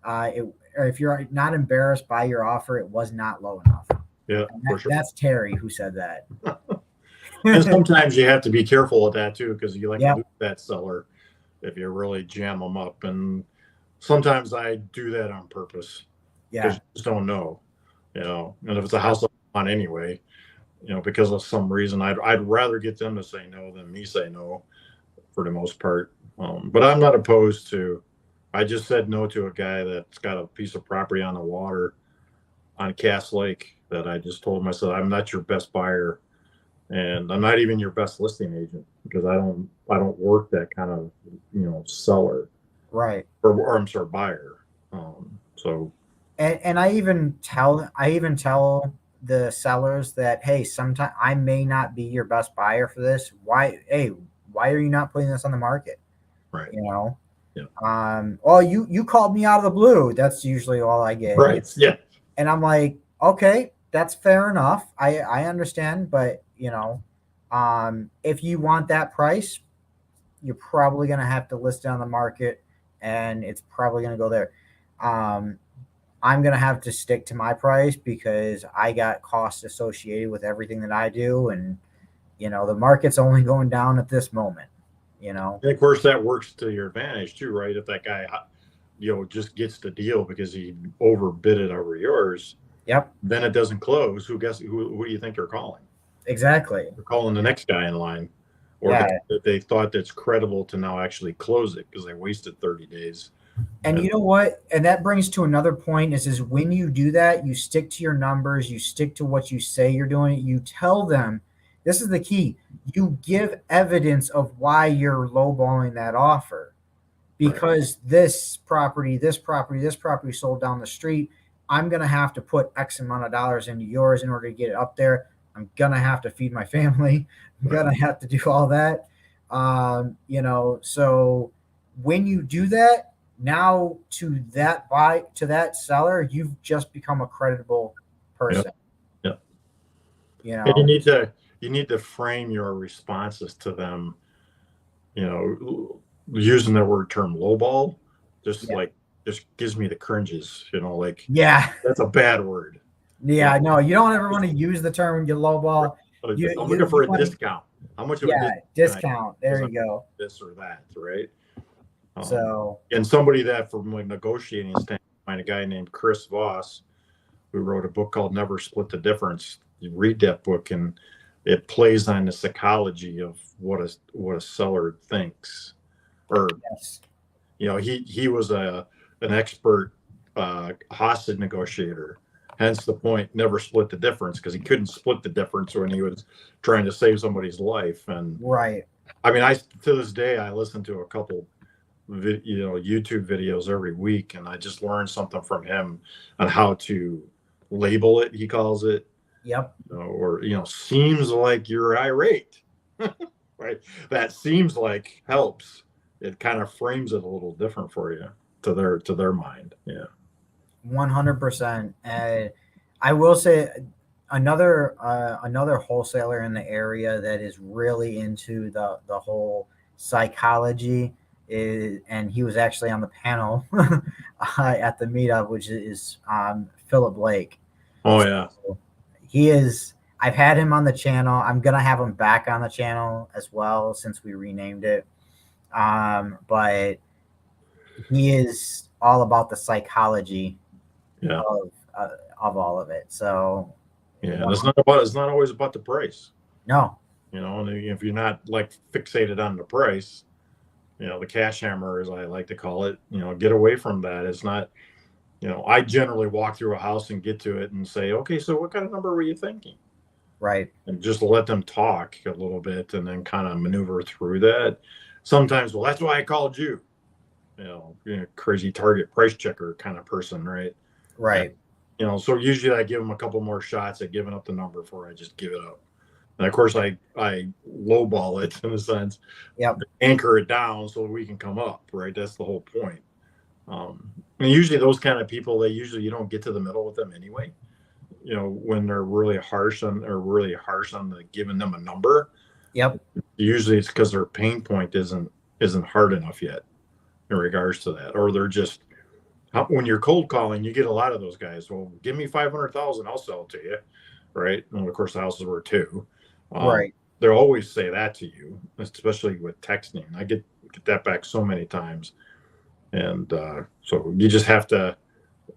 or if you're not embarrassed by your offer, it was not low enough. Yeah, for sure. That's Terry who said that. And sometimes you have to be careful with that too, because you like to lose that seller. if you really jam them up. And sometimes I do that on purpose because Yeah. you just don't know, and if it's a house I want anyway, because of some reason, I'd rather get them to say no than me say no for the most part. But I'm not opposed to. I just said no to a guy that's got a piece of property on the water on Cass Lake that I just told him, I said, I'm not your best buyer, and I'm not even your best listing agent because I don't work that kind of seller Right. or I'm sorry, buyer. So And I even tell the sellers that, hey, sometimes I may not be your best buyer for this. Why are you not putting this on the market? right, You know, yeah, well, you called me out of the blue. That's usually all I get. right, yeah, And I'm like, okay, that's fair enough. I understand, but if you want that price, you're probably gonna have to list it on the market, and it's probably gonna go there. Um, I'm gonna have to stick to my price because I got costs associated with everything that I do, and the market's only going down at this moment. You know. and of course that works to your advantage too, right? If that guy just gets the deal because he overbid it over yours, Yep. then it doesn't close. Who do you think they're calling? Exactly. They're calling the next guy in line, or the Yeah. guy that they thought that's credible to now actually close it because they wasted 30 days. And And you know what? And that brings to another point is when you do that, you stick to your numbers, you stick to what you say you're doing, you tell them, this is the key. You give evidence of why you're lowballing that offer. right, Because this property sold down the street. I'm gonna have to put X amount of dollars into yours in order to get it up there. I'm gonna have to feed my family. I'm right, gonna have to do all that. So when you do that, now to that seller, you've just become a creditable yeah, person. yeah. You And you know, need to frame your responses to them, using the word term lowball, just yeah, like just gives me the cringes, like yeah, that's a bad word. You know, yeah. No, you don't ever want just, to use the term you lowball. You I'm you looking you for a want to. discount. How much of a Yeah, discount can I get discount. because There I'm you go. this or that, right? Um, So, and somebody that from like negotiating standpoint, a guy named Chris Voss, who wrote a book called Never Split the Difference. You read that book and it plays on the psychology of what a seller thinks. Or, yes. he was an expert hostage negotiator. Hence the point, never split the difference, because he couldn't split the difference when he was trying to save somebody's life. And Right. I mean, I to this day I listen to a couple YouTube videos every week, and I just learned something from him on how to label it. He calls it, Yep. or seems like you're irate, right? That seems like helps. It kind of frames it a little different for you to their mind. Yeah, 100%. And I will say another wholesaler in the area that is really into the whole psychology is, and he was actually on the panel at the meetup, which is Philip Blake. oh So yeah, he is. I've had him on the channel. I'm gonna have him back on the channel as well since we renamed it. But he is all about the psychology yeah, of all of it. So, yeah. And one, it's not always about the price. no, And if you're not like fixated on the price, the cash hammer, as I like to call it, get away from that. It's not. I generally walk through a house and get to it and say, okay, so what kind of number were you thinking? right, And just let them talk a little bit and then kind of maneuver through that. Sometimes, well, that's why I called you, crazy target price checker kind of person, right? And, right. so usually I give them a couple more shots at giving up the number before I just give it up. And of course, I lowball it in a sense, Yep, anchor it down so we can come up, right? That's the whole point. And usually those kind of people, you don't get to the middle with them anyway. When they're really harsh on the giving them a number. yep, Usually it's because their pain point isn't hard enough yet in regards to that, or they're just when you're cold calling, you get a lot of those guys. Well, give me 500,000, I'll sell it to you, right? And of course, the houses were too. Um, right. they'll always say that to you, especially with texting. I get get that back so many times. And so you just have to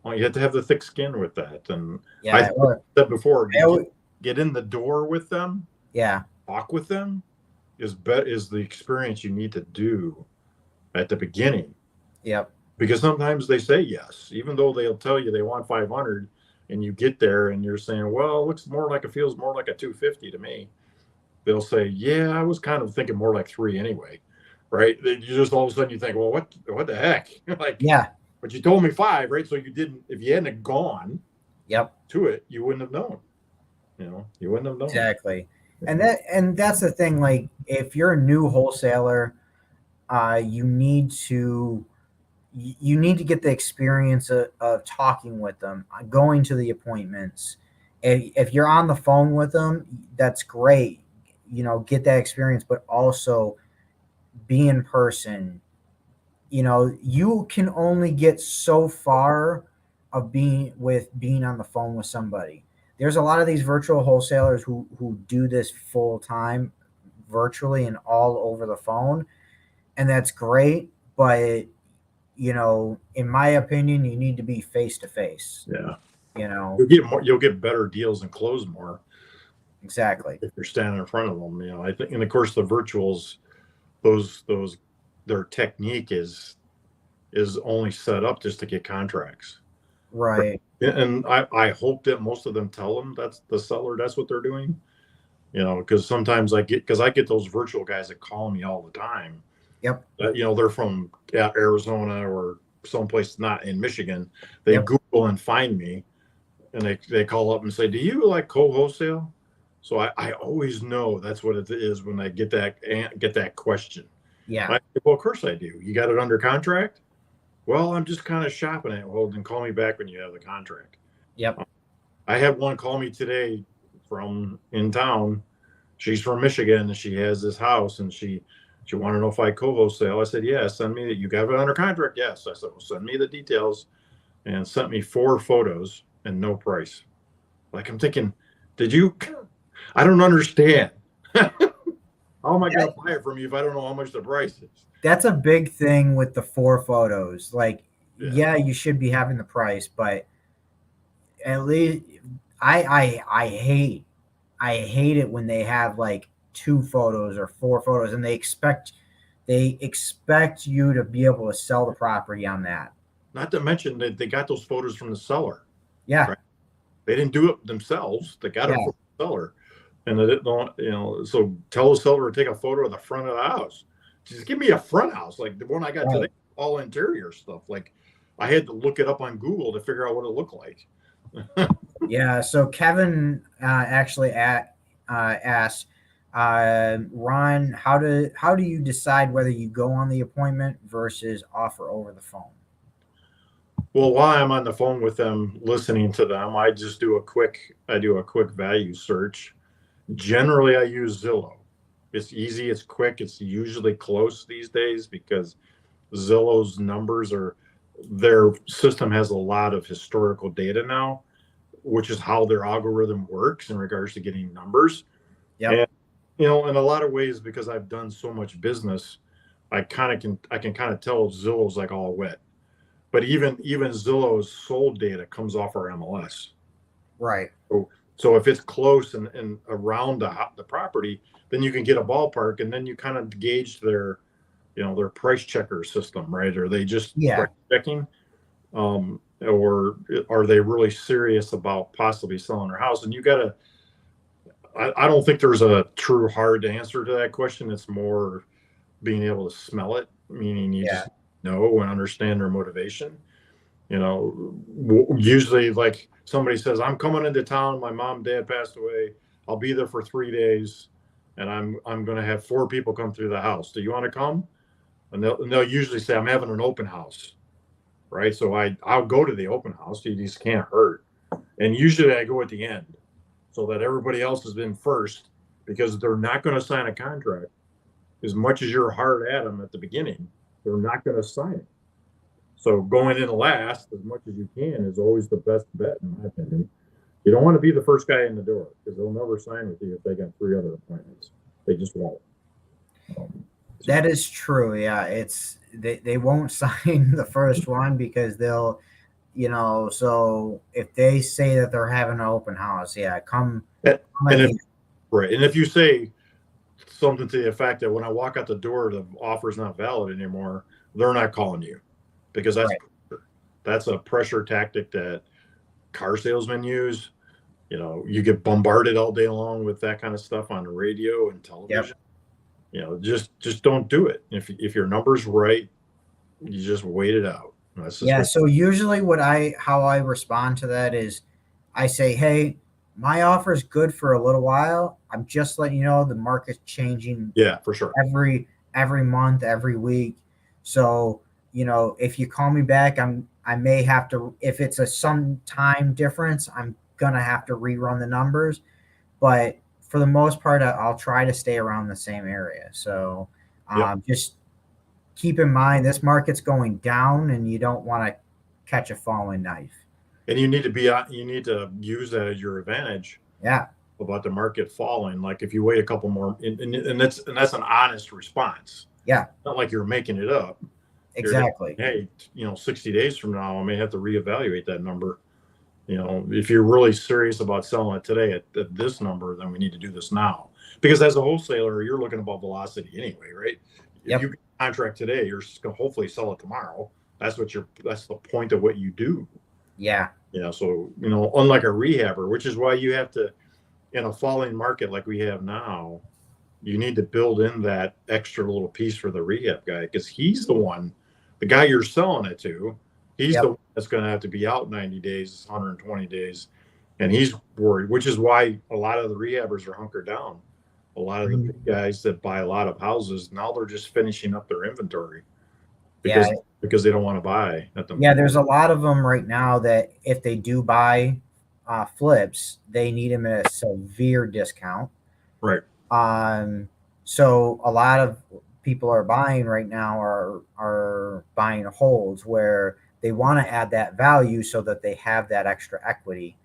have the thick skin with that. And I Yeah. Or, said before, I always, get in the door with them, yeah. talk with them is the experience you need to do at the beginning. Yep. Because sometimes they say yes, even though they'll tell you they want 500, and you get there and you're saying, well, it looks more like it feels more like a 250 to me. They'll say, yeah, I was kind of thinking more like 3 anyway. Right. You just all of a sudden you think, well, what the heck? Like, Yeah. but you told me 5, right? So you didn't, if you hadn't gone Yep. to it, you wouldn't have known. You wouldn't have known. Exactly. And that's the thing. Like, if you're a new wholesaler, you need to get the experience of talking with them, going to the appointments. If you're on the phone with them, that's great. Get that experience, but also be in person. You can only get so far of being on the phone with somebody. There's a lot of these virtual wholesalers who do this full time virtually and all over the phone, and that's great, but in my opinion, you need to be face to face. Yeah. You know, You'll get better deals and close more exactly. if you're standing in front of them. I think, and of course the virtuals, those their technique is only set up just to get contracts. Right. And I hope that most of them tell them that's the seller, that's what they're doing. Because sometimes I get those virtual guys that call me all the time. Yep. They're from Arizona or someplace not in Michigan. They Yep. Google and find me, and they call up and say, "Do you like co-wholesale?" So I always know that's what it is when I get that question. Yeah. Well, of course I do. You got it under contract? Well, I'm just kind of shopping it. Well, then call me back when you have the contract. Yep. I had one call me today from in town. She's from Michigan and she has this house and she wanted to know if I co-wholesale. I said, yeah, send me that. You got it under contract? Yes. I said, well, send me the details, and sent me 4 photos and no price. Like, I'm thinking, I don't understand. How am I going to buy it from you if I don't know how much the price is? That's a big thing with the 4 photos. Like, yeah, you should be having the price, but at least I hate it when they have like 2 photos or 4 photos and they expect you to be able to sell the property on that. Not to mention that they got those photos from the seller. Yeah. Right? They didn't do it themselves. They got it from the seller. And they don't, so tell the seller to take a photo of the front of the house. Just give me a front house. Like the one I got today, all interior stuff. Like, I had to look it up on Google to figure out what it looked like. Yeah. So Kevin actually asked, Ron, how do you decide whether you go on the appointment versus offer over the phone? Well, while I'm on the phone with them, listening to them, I do a quick value search. Generally, I use Zillow. It's easy, it's quick, it's usually close these days because Zillow's numbers their system has a lot of historical data now, which is how their algorithm works in regards to getting numbers. Yeah. And, in a lot of ways, because I've done so much business, I can kind of tell Zillow's like all wet. But even Zillow's sold data comes off our MLS. Right. So if it's close and around the property, then you can get a ballpark, and then you kind of gauge their price checker system, right? Are they just price checking, or are they really serious about possibly selling their house? And you got to. I don't think there's a true hard answer to that question. It's more being able to smell it, meaning you just know and understand their motivation. Usually, like, somebody says, I'm coming into town, my mom and dad passed away, I'll be there for 3 days, and I'm going to have 4 people come through the house. Do you want to come? And they'll usually say, I'm having an open house, right? So I'll go to the open house. You just can't hurt. And usually I go at the end so that everybody else has been first, because they're not going to sign a contract. As much as you're hard at them at the beginning, they're not going to sign it. So going in last as much as you can is always the best bet, in my opinion. You don't want to be the first guy in the door, because they'll never sign with you if they got 3 other appointments. They just won't. That is true. Yeah, they won't sign the first one because they'll, so if they say that they're having an open house, yeah, And come at and the if right, and if you say something to the effect that when I walk out the door, the offer is not valid anymore, they're not calling you because that's right. that's a pressure tactic that car salesmen use. You get bombarded all day long with that kind of stuff on the radio and Yep. television. Just don't do it. If your number's right, you just wait it out. That's just Yeah. what. So usually, how I respond to that is, I say, hey, my offer is good for a little while. I'm just letting you know the market's changing Yeah, for sure. every month, every week. So, if you call me back, I may have to, if it's a some time difference, I'm gonna have to rerun the numbers. But for the most part, I'll try to stay around the same area. So Yep. just keep in mind this market's going down, and you don't want to catch a falling knife. And you need to use that as your advantage Yeah, about the market falling. Like if you wait a couple more, and that's an honest response. yeah, Not like you're making it up. You're just, exactly. hey, 60 days from now, I may have to reevaluate that number. If you're really serious about selling it today at this number, then we need to do this now. Because as a wholesaler, you're looking about velocity anyway, right? If you Yep. get a contract today, you're going to hopefully sell it tomorrow. That's the point of what you do. Yeah. So, unlike a rehabber, which is why you have to, in a falling market like we have now, you need to build in that extra little piece for the rehab guy because he's the guy you're selling it to. He's the Yep. one that's going to have to be out 90 days, 120 days, and he's worried, which is why a lot of the rehabbers are hunkered down. A lot of the big guys that buy a lot of houses now they're just finishing up their inventory Yeah. because they don't want to buy at the Yeah, there's a lot of them right now that if they do buy flips, they need them at a severe discount. right. Um, so a lot of people are buying right now are buying holds where they want to add that value so that they have that extra equity,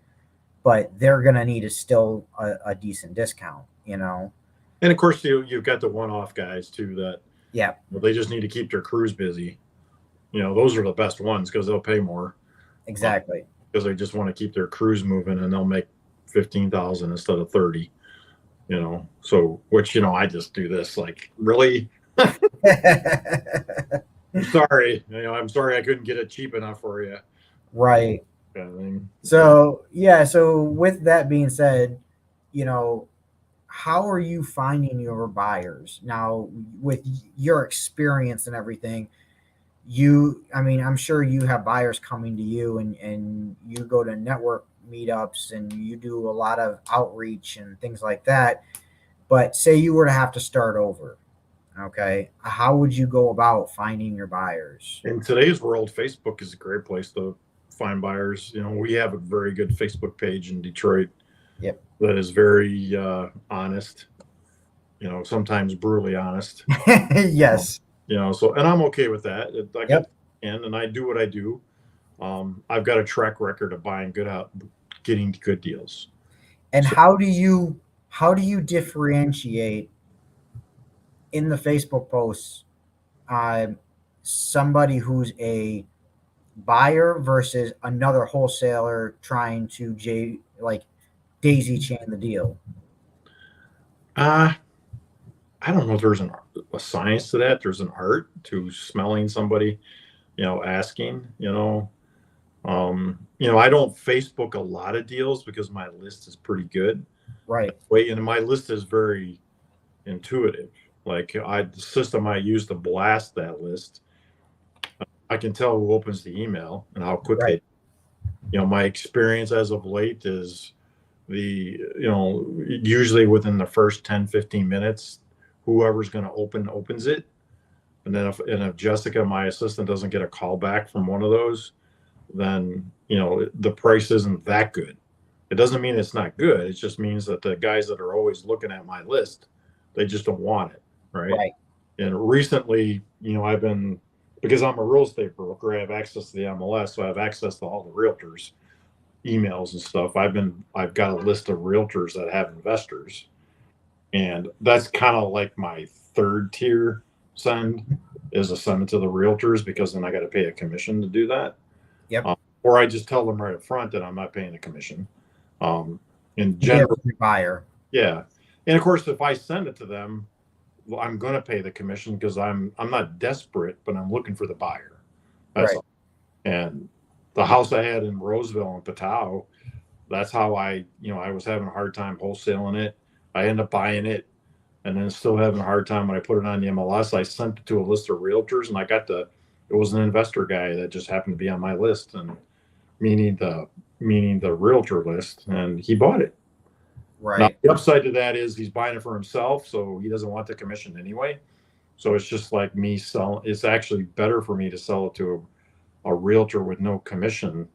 but they're gonna need a decent discount. And of course, you've got the one-off guys too that Yeah, they just need to keep their crews busy. Those are the best ones because they'll pay more. exactly. Because they just want to keep their crews moving and they'll make 15,000 instead of 30. So which I just do this like really. I'm sorry I couldn't get it cheap enough for you. Right. Kind of thing. So yeah, so with that being said, you know, how are you finding your buyers now with your experience and everything? I mean, I'm sure you have buyers coming to you, and you go to network meetups and you do a lot of outreach and things like that. But say you were to have to start over, okay, how would you go about finding your buyers? In today's world, Facebook is a great place to find buyers. We have a very good Facebook page in Detroit Yep. that is very honest. Sometimes brutally honest. Yes. So and I'm okay with that. I Yep. got and I do what I do. I've got a track record of getting good deals. And So how do you differentiate in the Facebook posts uh, somebody who's a buyer versus another wholesaler trying to like daisy chain the deal? uh, I don't know if there's a science to that. There's an art to smelling somebody, asking, I don't Facebook a lot of deals because my list is pretty good. Right. Wait, and my list is very intuitive. Like the system I use to blast that list, I can tell who opens the email and how quick Right. they. My experience as of late is usually within the first 10, 15 minutes, whoever's going to opens it. And then if Jessica, my assistant, doesn't get a call back from one of those, then the price isn't that good. It doesn't mean it's not good. It just means that the guys that are always looking at my list, they just don't want it, right? Right. And recently, I've been, because I'm a real estate broker, I have access to the MLS, so I have access to all the realtors' emails and stuff. I've got a list of realtors that have investors, and that's kind of like my third tier send is to send it to the realtors, because then I got to pay a commission to do that. Yep. Or I just tell them right up front that I'm not paying a commission. In Yeah, general, with your buyer. yeah. And of course, if I send it to them, well, I'm going to pay the commission because I'm not desperate, but I'm looking for the buyer. That's Right. all. And the house I had in Roseville and Patao, that's how I was having a hard time wholesaling it. I ended up buying it, and then still having a hard time when I put it on the MLS. I sent it to a list of realtors, and it was an investor guy that just happened to be on my list, and meaning the realtor list, and he bought it. Now Right. the upside to that is he's buying it for himself, so he doesn't want the commission anyway. So it's just like me selling. It's actually better for me to sell it to a realtor with no commission,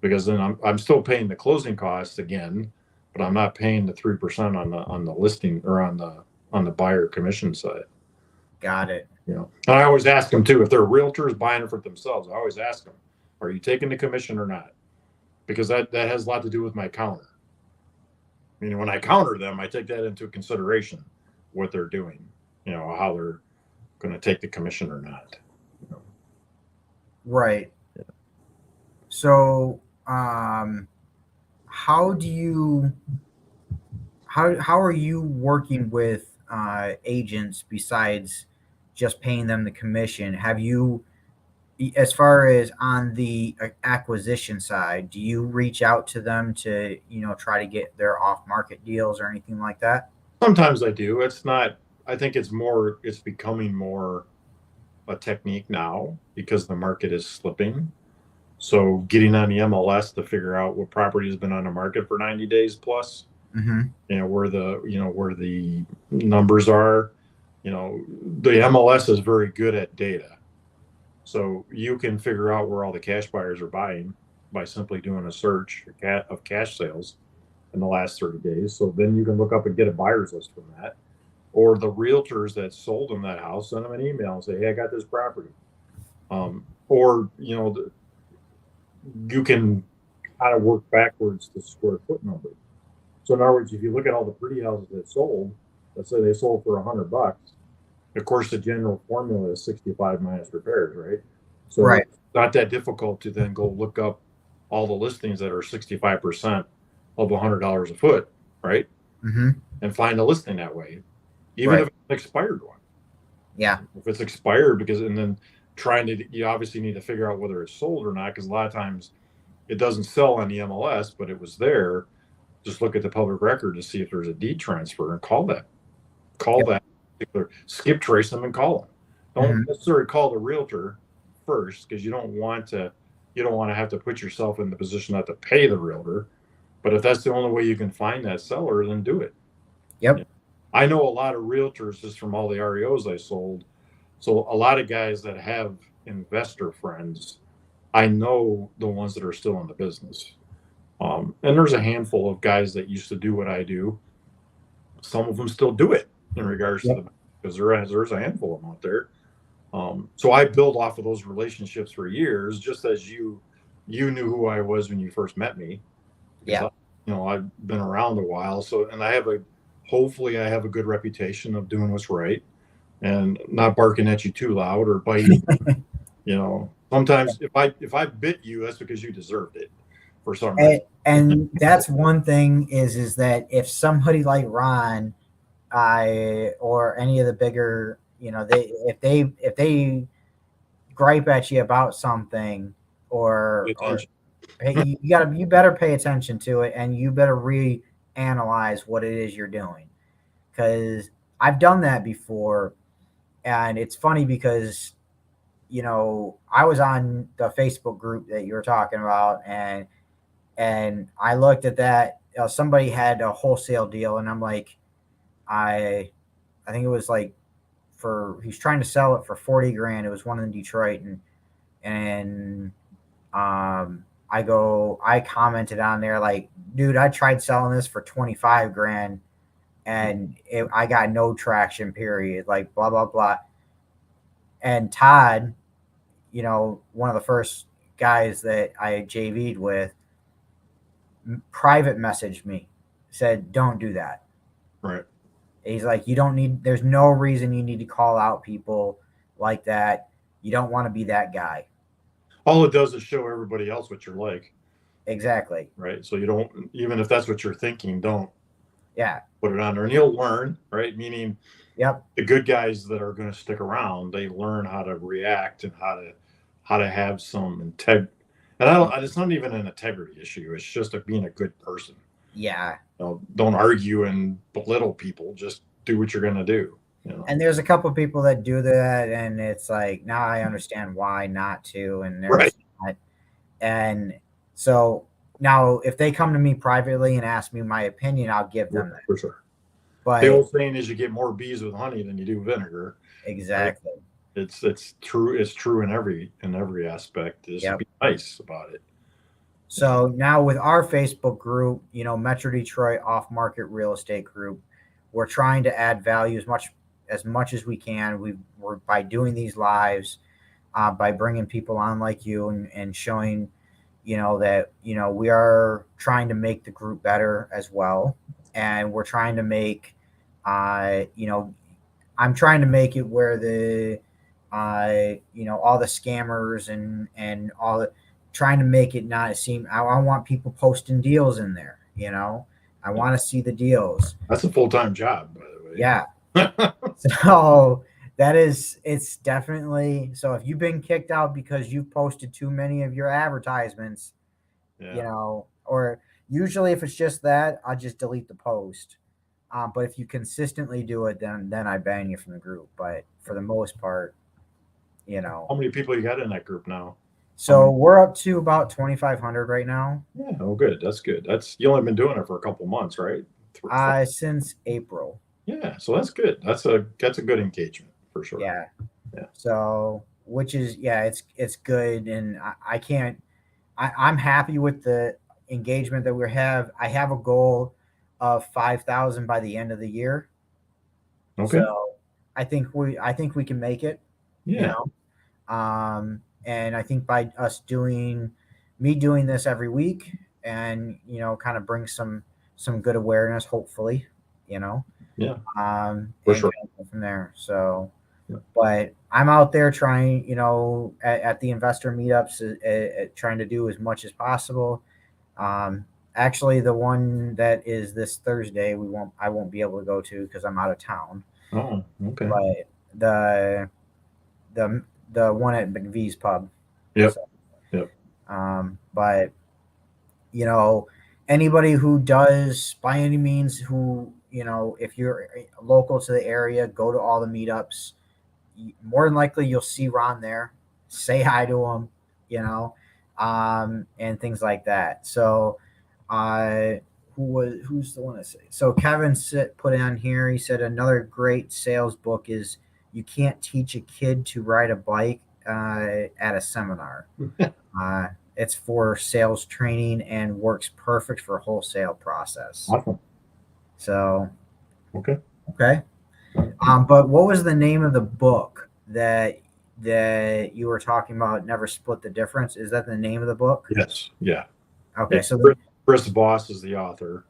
because then I'm still paying the closing costs again, but I'm not paying the 3% on the listing, or on the buyer commission side. Got it. And I always ask them too, if they're realtors buying it for themselves, I always ask them, are you taking the commission or not? Because that has a lot to do with my counter. Meaning when I counter them, I take that into consideration, what they're doing, how they're going to take the commission or not. Right. Yeah. So, how do you how are you working with agents besides just paying them the commission? Have you, as far as on the acquisition side, do you reach out to them to try to get their off market deals or anything like that? Sometimes I do. It's not. I think it's becoming more a technique now because the market is slipping. So getting on the MLS to figure out what property has been on the market for 90 days plus, Mm-hmm. where the numbers are, the MLS is very good at data. So you can figure out where all the cash buyers are buying by simply doing a search of cash sales in the last 30 days. So then you can look up and get a buyer's list from that. Or the realtors that sold them that house, send them an email and say, hey, I got this property. Or you can kind of work backwards to square foot number. So in other words, if you look at all the pretty houses that sold, let's say they sold for $100. Of course, the general formula is 65 minus repairs, right? So Right. it's not that difficult to then go look up all the listings that are 65% of $100 a foot, right? Mm-hmm. And find a listing that way, even Right. if it's an expired one. Yeah. If it's expired, and then you obviously need to figure out whether it's sold or not, because a lot of times it doesn't sell on the MLS, but it was there. Just look at the public record to see if there's a deed transfer and call that particular, skip trace them and call them. Don't necessarily call the realtor first, because you don't want to have to put yourself in the position not to pay the realtor. But if that's the only way you can find that seller, then do it. Yep. I know a lot of realtors just from all the REOs I sold. So a lot of guys that have investor friends, I know the ones that are still in the business. And there's a handful of guys that used to do what I do. Some of them still do it in regards to because there's a handful of them out there. So I build off of those relationships for years, just as you knew who I was when you first met me. Yeah. I've been around a while. So, and hopefully I have a good reputation of doing what's right and not barking at you too loud or biting. Sometimes if I bit you, that's because you deserved it for some reason. And that's one thing is that if somebody like Ron, or any of the bigger, if they gripe at you about something, or hey, you better pay attention to it, and you better reanalyze what it is you're doing, because I've done that before, and it's funny because I was on the Facebook group that you were talking about, and I looked at that. Somebody had a wholesale deal, and I'm like, I think it was like he's trying to sell it for 40 grand. It was one in Detroit, and I commented on there like, dude, I tried selling this for 25 grand, and I got no traction. Period. Like blah blah blah. And Todd, one of the first guys that I JV'd with, private messaged me, said, don't do that. Right. He's like, there's no reason you need to call out people like that. You don't want to be that guy. All it does is show everybody else what you're like, Exactly. right? So you don't, even if that's what you're thinking, don't Yeah. put it on there, and you'll learn, right? Meaning Yep. the good guys that are going to stick around, they learn how to react and how to have some integrity. And it's not even an integrity issue. It's just being a good person. Yeah. Don't argue and belittle people. Just do what you're going to do. And there's a couple of people that do that, and it's like, now I understand why not to, and there's Right. not. And so now if they come to me privately and ask me my opinion, I'll give them that. For sure. But the old saying is you get more bees with honey than you do vinegar. exactly. Right? It's true. It's true in every aspect. Is to be nice about it. So now with our Facebook group, Metro Detroit Off Market Real Estate Group, we're trying to add value as much as we can. We're by doing these lives, by bringing people on like you and showing, that we are trying to make the group better as well, and we're trying to make, I'm trying to make it where the, all the scammers and all the trying to make it not seem. I want people posting deals in there. I want to see the deals. That's a full-time job, by the way. Yeah. So it's definitely, so if you've been kicked out because you've posted too many of your advertisements, or usually if it's just that, I'll just delete the post. But if you consistently do it, then I ban you from the group. But for the most part, How many people you got in that group now? So we're up to about 2,500 right now. Yeah. Oh, good. That's good. You only been doing it for a couple months, right? Since April. Yeah. So that's good. That's a good engagement for sure. Yeah. Yeah. So, which is, it's good. And I'm happy with the engagement that we have. I have a goal of 5,000 by the end of the year. Okay. So I think we can make it. Yeah. And I think by us doing this every week and, kind of bring some good awareness, hopefully, Yeah. For sure. From there. So, but I'm out there trying, at the investor meetups, trying to do as much as possible. Actually, the one that is this Thursday, I won't be able to go to because I'm out of town. Oh, okay. But the one at McVee's pub. Yep. So, yep. But anybody who does by any means if you're local to the area, go to all the meetups. More than likely you'll see Ron there. Say hi to him, and things like that. So who's the one that said? So Kevin put on here, he said another great sales book is You Can't Teach a Kid to Ride a Bike at a Seminar. It's for sales training and works perfect for wholesale process. Awesome. So, okay. But what was the name of the book that you were talking about? Never Split the Difference. Is that the name of the book? Yes. Yeah. Okay. Yeah. So Chris Voss is the author.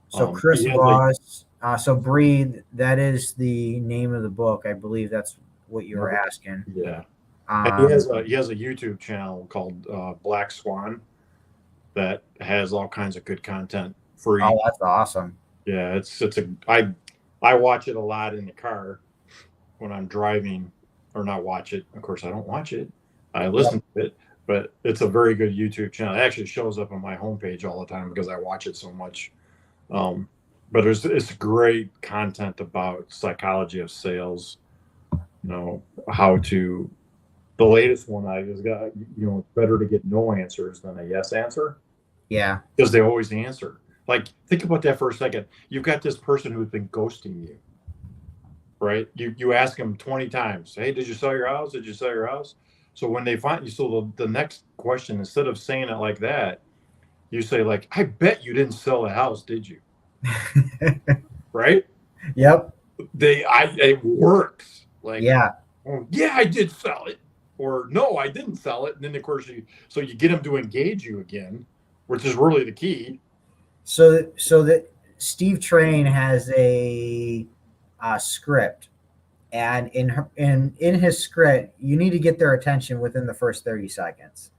So Chris Voss. So Breathe. That is the name of the book. I believe that's what you were asking. Yeah. And he has a YouTube channel called Black Swan that has all kinds of good content free. Oh, that's awesome. Yeah, I watch it a lot in the car when I'm driving, or not watch it. Of course, I don't watch it. I listen to it, but it's a very good YouTube channel. It actually shows up on my homepage all the time because I watch it so much. But it's great content about psychology of sales. How to. The latest one I just got, it's better to get no answers than a yes answer. Yeah. Because they always answer. Like, think about that for a second. You've got this person who's been ghosting you, right? You ask them 20 times, hey, did you sell your house? Did you sell your house? So when they find you, so the next question, instead of saying it like that, you say like, I bet you didn't sell the house, did you? Right? Yep. It works. Like, yeah. Oh, yeah, I did sell it. Or no, I didn't sell it. And then of course you get them to engage you again, which is really the key. So that Steve Train has a script, And in his script, you need to get their attention within the first 30 seconds.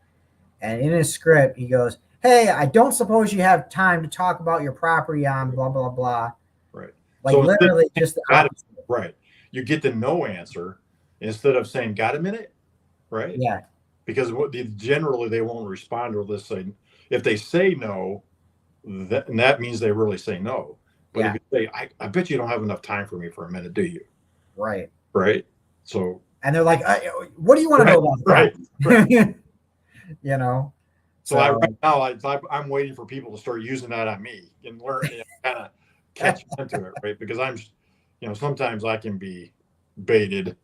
And in his script, he goes, "Hey, I don't suppose you have time to talk about your property on blah blah blah." Right. Like So instead literally of just the got it, opposite. right, you get the no answer instead of saying got a minute, right? Yeah, Because generally they won't respond, or let's say if they say no, that means they really say no. But if yeah, you say, I bet you don't have enough time for me for a minute, do you? right. Right. So And they're like, "What do you want to right, know about the right, right. property?" You know. So I right So now I'm waiting for people to start using that on me and learn, kind of catch into it, right? Because sometimes I can be baited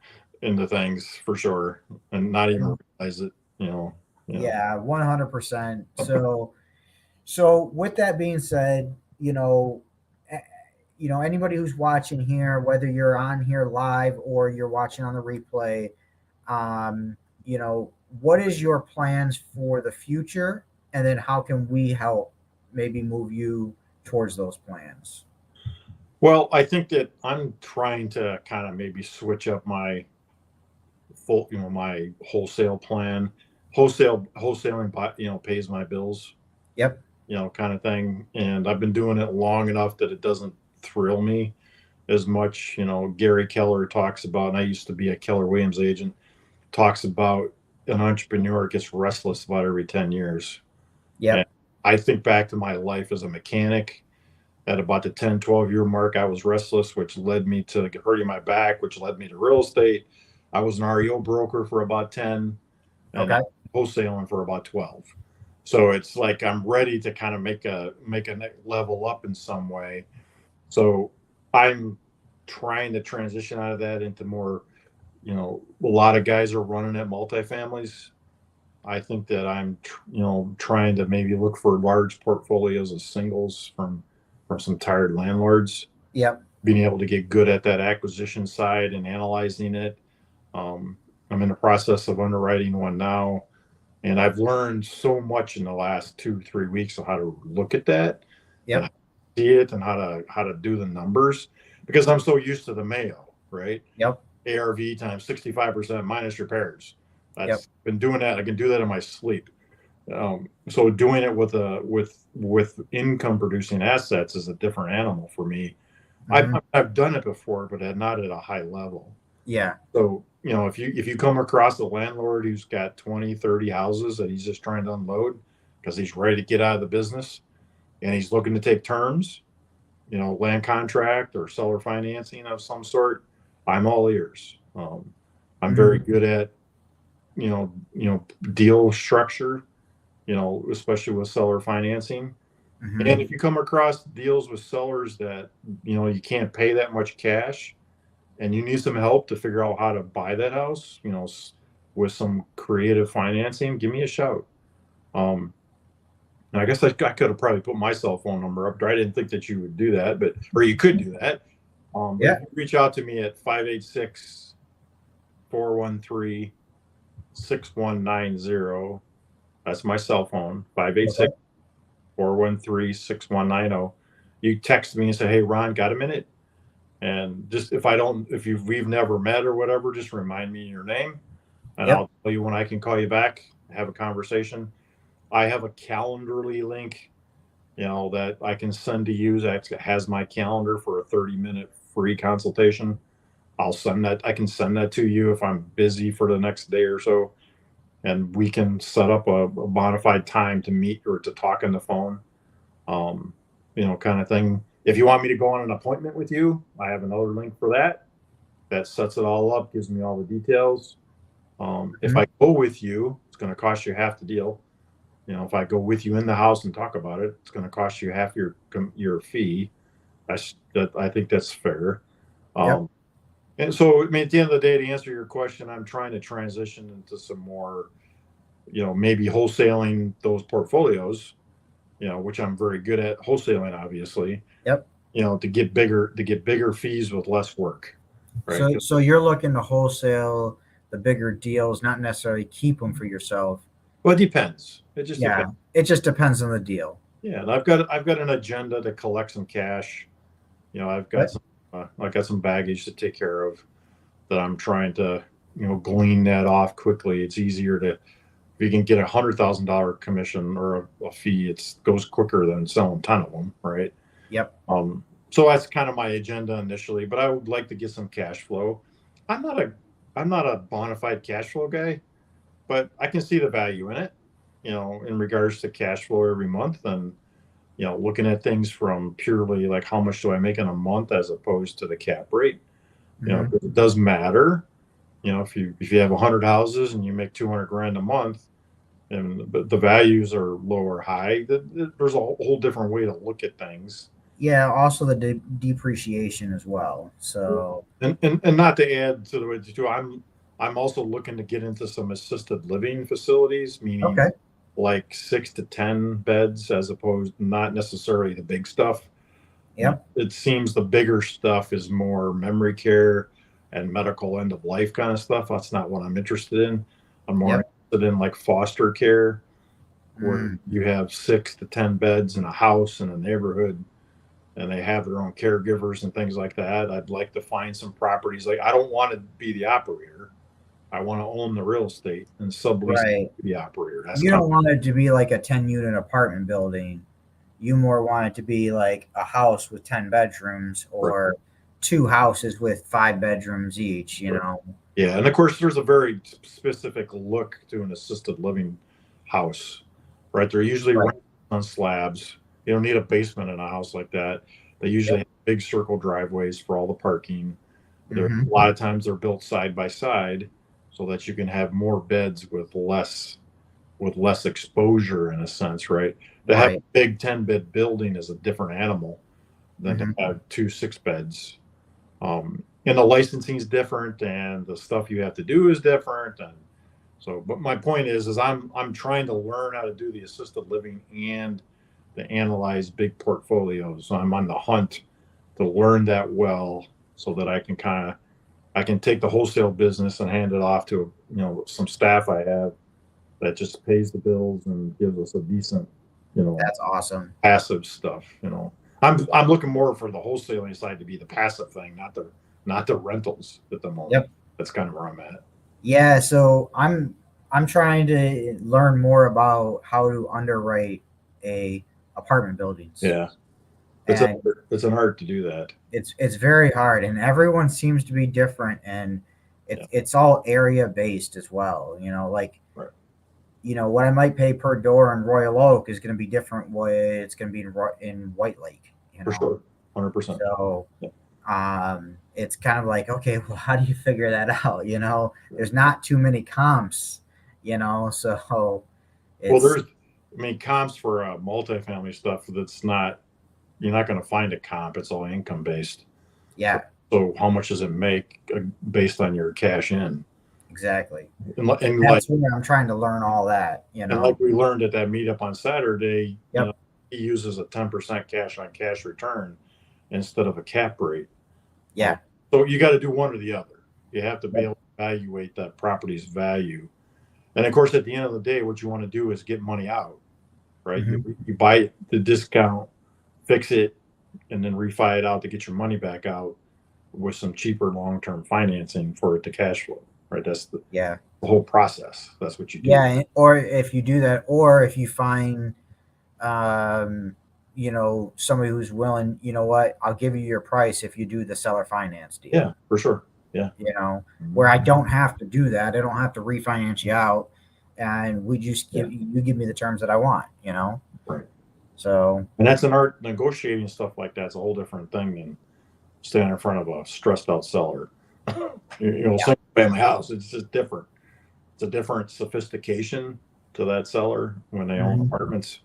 into things for sure and not even realize it. yeah, 100%. So with that being said, eh, anybody who's watching here, whether you're on here live or you're watching on the replay, um, what is your plans for the future, and then how can we help maybe move you towards those plans? Well, I think that I'm trying to kind of maybe switch up my my wholesale plan. Wholesaling, pays my bills, Yep. kind of thing. And I've been doing it long enough that it doesn't thrill me as much. Gary Keller talks about, and I used to be a Keller Williams agent, talks about an entrepreneur gets restless about every 10 years. And Yep. I think back to my life as a mechanic. At about the 10, 12-year mark, I was restless, which led me to hurting my back, which led me to real estate. I was an REO broker for about 10, and Okay. wholesaling for about 12. So it's like I'm ready to kind of make a level up in some way. So I'm trying to transition out of that into more, a lot of guys are running at multifamilies. I think that I'm, trying to maybe look for large portfolios of singles from some tired landlords, Yep. being able to get good at that acquisition side and analyzing it. I'm in the process of underwriting one now, and I've learned so much in the last 2, 3 weeks of how to look at that and Yep. see it and how to do the numbers, because I'm so used to the Mayo, right? Yep. ARV times 65% minus repairs. Yep. That's been doing that. I can do that in my sleep. So doing it with income producing assets is a different animal for me. I've Hmm. I've done it before, but not at a high level. Yeah. So if you come across a landlord who's got 20, 30 houses that he's just trying to unload because he's ready to get out of the business and he's looking to take terms, land contract or seller financing of some sort, I'm all ears. I'm very Hmm. good at deal structure, especially with seller financing. And Hmm. if you come across deals with sellers that you can't pay that much cash and you need some help to figure out how to buy that house, with some creative financing, give me a shout. Um, and I guess I could have probably put my cell phone number up there. I didn't think that you would do that, or you could do that. But Yeah. if you reach out to me at 586-413-6190, that's my cell phone, five eight Okay. six 413-6190. You text me and say, "Hey, Ron, got a minute?" And just if we've never met or whatever, just remind me your name, and Yep. I'll tell you when I can call you back, have a conversation. I have a Calendarly link, that I can send to you that has my calendar for a 30-minute free consultation. I'll send that. I can send that to you if I'm busy for the next day or so, and we can set up a bona fide time to meet or to talk on the phone, kind of thing. If you want me to go on an appointment with you, I have another link for that. That sets it all up, gives me all the details. If Hmm. I go with you, it's going to cost you half the deal. If I go with you in the house and talk about it, it's going to cost you half your fee. I think that's fair. Yep. Um, and so, I mean, at the end of the day, to answer your question, I'm trying to transition into some more, maybe wholesaling those portfolios, which I'm very good at wholesaling, obviously, Yep. to get bigger fees with less work, right? So you're looking to wholesale the bigger deals, not necessarily keep them for yourself. Well, it depends. It just depends. Yeah, it just depends on the deal. Yeah, and I've got an agenda to collect some cash. I've got But some baggage to take care of. that I'm trying to, glean that off quickly. It's easier to, if you can get $100,000 commission or a fee, it goes quicker than selling 10 of them, right? Yep. So that's kind of my agenda initially, but I would like to get some cash flow. I'm not a I'm not a bona fide cash flow guy, but I can see the value in it, in regards to cash flow every month, and looking at things from purely like how much do I make in a month as opposed to the cap rate. Hmm. It does matter. If you have 100 houses and you make 200 grand a month, and the values are low or high, there's a whole different way to look at things. Yeah. Also, the depreciation as well. So. And not to add to the way too, I'm also looking to get into some assisted living facilities, meaning Okay. like 6 to 10 beds, as opposed not necessarily the big stuff. Yep. It seems the bigger stuff is more memory care and medical end of life kind of stuff. That's not what I'm interested in. I'm more Yep. interested in like foster care, where Mm. you have 6 to 10 beds in a house in a neighborhood, and they have their own caregivers and things like that. I'd like to find some properties. Like, I don't want to be the operator. I want to own the real estate and sublease Right. to the operator. That's You kind don't want it to be like a 10-unit apartment building. You more want it to be like a house with 10 bedrooms of or two houses with 5 bedrooms each, you right. know. Yeah, and of course, there's a very specific look to an assisted living house, right? They're usually Right. rented on slabs. You don't need a basement in a house like that. They usually Yep. have big circle driveways for all the parking. There, Hmm. a lot of times they're built side by side so that you can have more beds with less exposure in a sense, right? To have a Right. big 10-bed building is a different animal than to Hmm. have 2 6 beds. And the licensing is different, and the stuff you have to do is different. And so, but my point is I'm trying to learn how to do the assisted living and to analyze big portfolios. So I'm on the hunt to learn that well, so that I can take the wholesale business and hand it off to some staff I have that just pays the bills and gives us a decent, That's awesome. passive stuff. I'm looking more for the wholesaling side to be the passive thing, not the rentals at the moment. Yep. That's kind of where I'm at. Yeah, so I'm trying to learn more about how to underwrite a apartment buildings. Yeah, And it's an art to do that. it's very hard and everyone seems to be different and Yeah, it's all area based as well, like right. what I might pay per door in Royal Oak is going to be different what it's going to be in White Lake. For sure, 100%. So Yeah. it's kind of like, okay, well, how do you figure that out? There's not too many comps, so Well, it's comps for multifamily stuff. You're not going to find a comp. It's all income based. yeah, So how much does it make based on your cash in? exactly. And That's where I'm trying to learn all that. And like we learned at that meetup on Saturday, Yep. he uses a 10% cash on cash return instead of a cap rate. Yeah. So you got to do one or the other. You have to be Yep. able to evaluate that property's value. And of course, at the end of the day, what you want to do is get money out, right? Mm-hmm. You buy it, the discount, fix it, and then refi it out to get your money back out with some cheaper long-term financing for it to cash flow, right? That's the whole process. That's what you do. Yeah, or if you do that, or if you find, somebody who's willing, what, I'll give you your price if you do the seller finance deal. Yeah, for sure. Yeah. Where I don't have to do that. I don't have to refinance you out. And we just you give me the terms that I want, Right. So. And that's an art. Negotiating stuff like that's a whole different thing than standing in front of a stressed out seller. Single family house. It's just different. It's a different sophistication to that seller when they own apartments,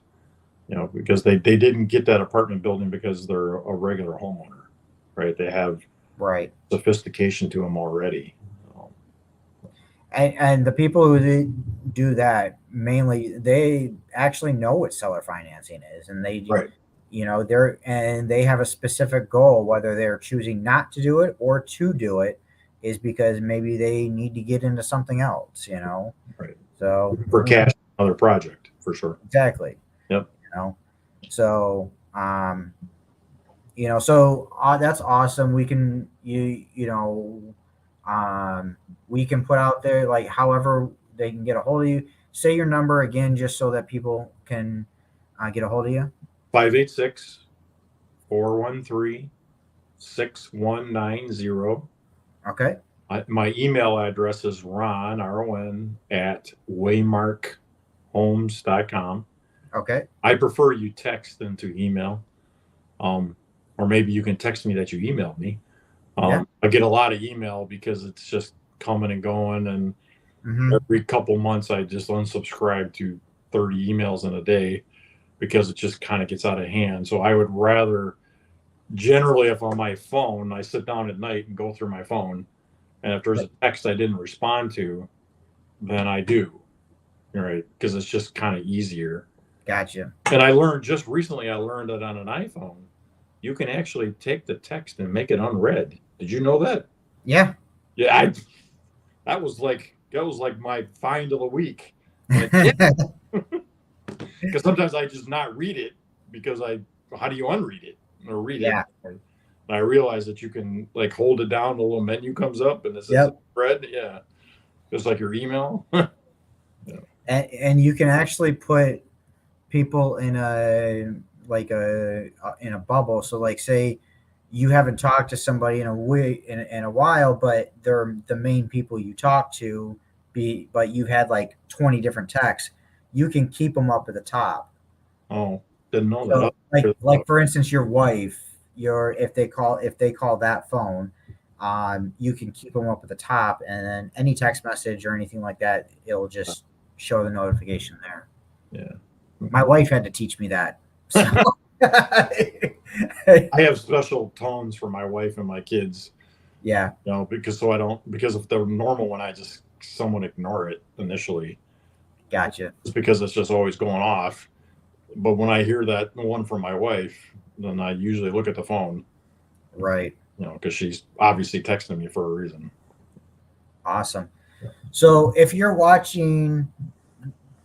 because they didn't get that apartment building because they're a regular homeowner, right? They have sophistication to them already. And the people who do that, mainly, they actually know what seller financing is, and they, they have a specific goal. Whether they're choosing not to do it or to do it, is because maybe they need to get into something else. Right. So for cash, another project for sure. Exactly. Yep. So so that's awesome. We can We can put out there like however they can get a hold of you. Say your number again, just so that people can get a hold of you. 586-413-6190. Okay. My email address is ron at waymarkhomes.com. Okay. I prefer you text than to email. Or maybe you can text me that you emailed me. Yeah. I get a lot of email because it's just coming and going, and every couple months I just unsubscribe to 30 emails in a day because it just kind of gets out of hand. So I would rather, generally, if on my phone, I sit down at night and go through my phone, and if there's a text I didn't respond to, then I do, right? Because it's just kind of easier. Gotcha. And I learned just recently, I learned that on an iPhone, you can actually take the text and make it unread. Did you know that? Yeah. Yeah, that was like my find of the week. Like, yeah, because sometimes I just not read it because how do you unread it or read it? Yeah. And I realized that you can like hold it down, the little menu comes up and it says Yep. read. Yeah, just like your email. Yeah. And you can actually put people in a in a bubble. So like say you haven't talked to somebody in a while, but they're the main people you talk to. But you've had like 20 different texts. You can keep them up at the top. Oh, didn't know that. So like for instance, your wife, your if they call that phone, you can keep them up at the top, and then any text message or anything like that, it'll just show the notification there. Yeah. My wife had to teach me that. So. I have special tones for my wife and my kids. Yeah. Because if the normal one, I just somewhat ignore it initially. Gotcha. It's because it's just always going off. But when I hear that one from my wife, then I usually look at the phone. Right. Because she's obviously texting me for a reason. Awesome. So if you're watching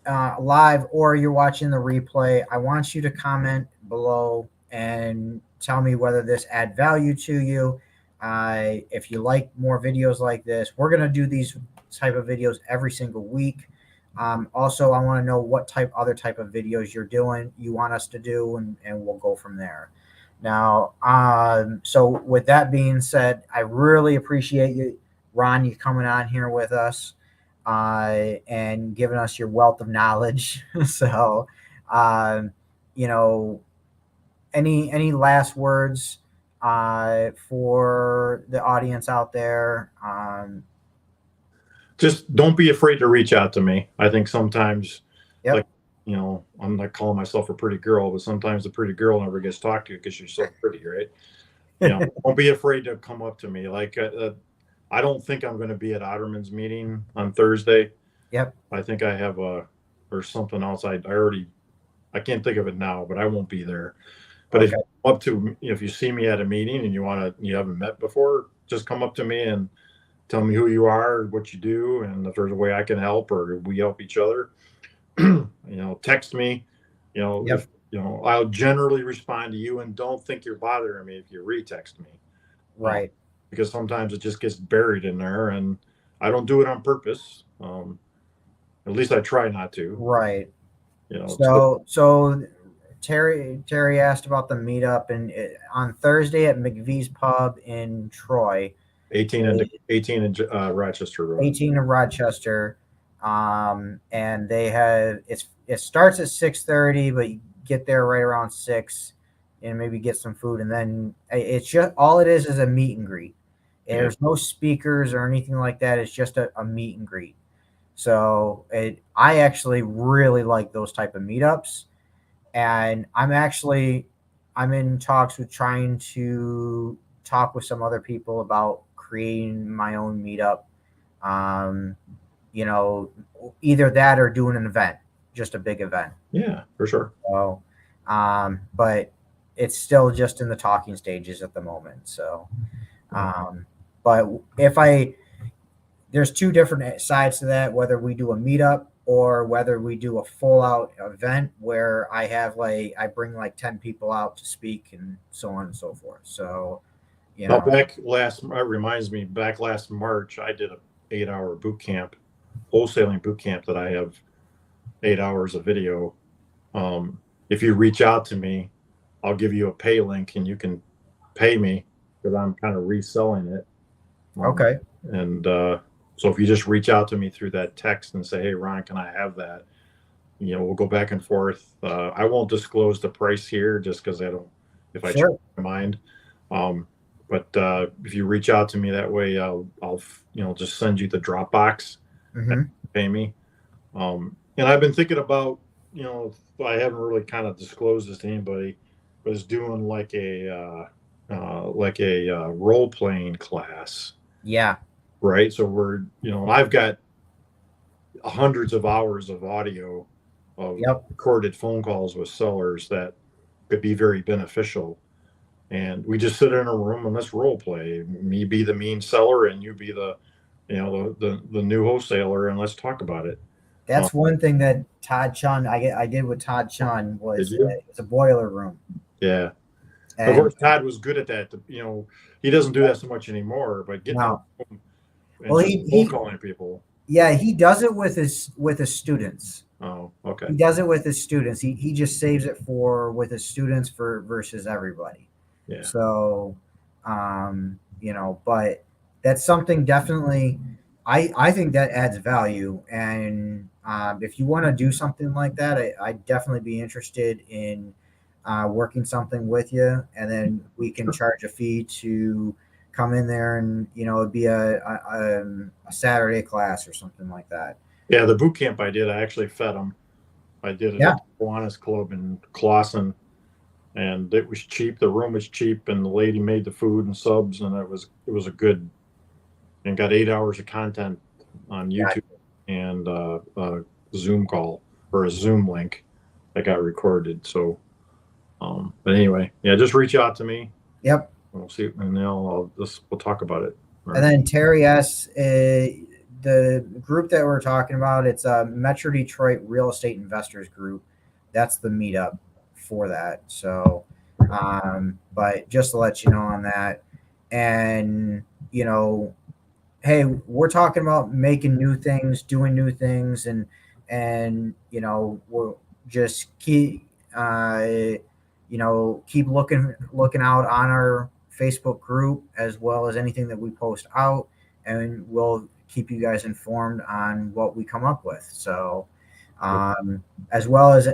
live or you're watching the replay, I want you to comment below and tell me whether this add value to you. If you like more videos like this, we're going to do these type of videos every single week. Also, I want to know what other type of videos you want us to do, and we'll go from there. Now, so with that being said, I really appreciate you, Ron, you coming on here with us and giving us your wealth of knowledge. So, you know, any last words for the audience out there? Just don't be afraid to reach out to me. I think sometimes, Yep. like, I'm not calling myself a pretty girl, but sometimes the pretty girl never gets talked to because you're so pretty, right? Don't be afraid to come up to me. Like, I don't think I'm going to be at Otterman's meeting on Thursday. Yep. I think I have or something else. I can't think of it now, but I won't be there. But Okay. if you see me at a meeting and you haven't met before, just come up to me and tell me who you are, what you do, and if there's a way I can help or we help each other. Text me. Yep. If I'll generally respond to you, and don't think you're bothering me if you retext me. Right. Because sometimes it just gets buried in there, and I don't do it on purpose. At least I try not to. Right. So Terry asked about the meetup on Thursday at McVee's Pub in Troy. 18 in Rochester Road. 18 in Rochester, and it starts at 6:30, but you get there right around 6, and maybe get some food, and then it's just all it is a meet and greet. There's no speakers or anything like that. It's just a meet and greet. So I actually really like those type of meetups, and I'm in talks with trying to talk with some other people about creating my own meetup. Either that or doing an event, just a big event. Yeah, for sure. So, but it's still just in the talking stages at the moment. So, but there's two different sides to that, whether we do a meetup or whether we do a full out event where I bring like 10 people out to speak and so on and so forth. So, you Now know. that reminds me, back last March, I did a 8-hour boot camp, wholesaling boot camp that I have 8 hours of video. If you reach out to me, I'll give you a pay link and you can pay me because I'm kind of reselling it. Um, Okay. and so if you just reach out to me through that text and say, "Hey, Ron, can I have that?" We'll go back and forth. I won't disclose the price here just because I don't, if I change Sure. my mind. Um, but if you reach out to me that way, I'll just send you the Dropbox and Hmm. pay me. And I've been thinking about, I haven't really kind of disclosed this to anybody, was doing like a role playing class, Yeah. right? So I've got hundreds of hours of audio of Yep. recorded phone calls with sellers that could be very beneficial. And we just sit in a room and let's role play. Me be the mean seller and you be the new wholesaler, and let's talk about it. Um, That's one thing that Todd Chun I did with Todd Chun did was you? it's a boiler room, Yeah. Of and course, Todd was good at that. He doesn't do that so much anymore, but getting in a no, room and well just cold he calling people. yeah, he does it with his students. Oh, okay. He does it with his students. He just saves it for with his students for versus everybody. Yeah. So, but that's something definitely. I think that adds value, and if you want to do something like that, I'd definitely be interested in working something with you, and then we can charge a fee to come in there, and it'd be a Saturday class or something like that. Yeah, the boot camp I did, I actually fed them. I did it Yeah, at the Kiwanis Club in Clawson, and it was cheap. The room was cheap, and the lady made the food and subs, and it was a good, and got 8 hours of content on yeah, YouTube and a Zoom call or a Zoom link that got recorded. So, but anyway, yeah, just reach out to me. yep. We'll see, and then we'll talk about it. All And right. then Terry S. The group that we're talking about, it's a Metro Detroit Real Estate Investors Group. That's the meetup for that. So, but just to let you know on that, and hey, we're talking about making new things, doing new things, and we'll just keep looking out on our Facebook group as well as anything that we post out, and we'll keep you guys informed on what we come up with. So, as well as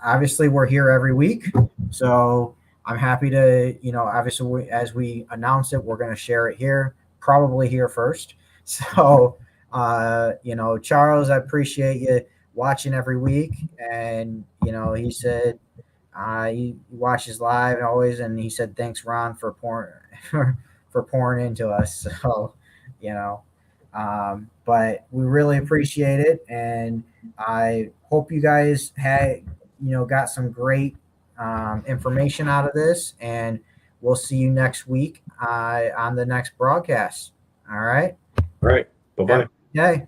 obviously we're here every week, so I'm happy to obviously as we announce it, we're going to share it here, probably here first. So, Charles, I appreciate you watching every week, and he said he watches live always, and he said thanks, Ron, for pouring for pouring into us. So, you know, but we really appreciate it, and I hope you guys had got some great information out of this, and we'll see you next week on the next broadcast. All right. All right. Bye Have a bye. good day.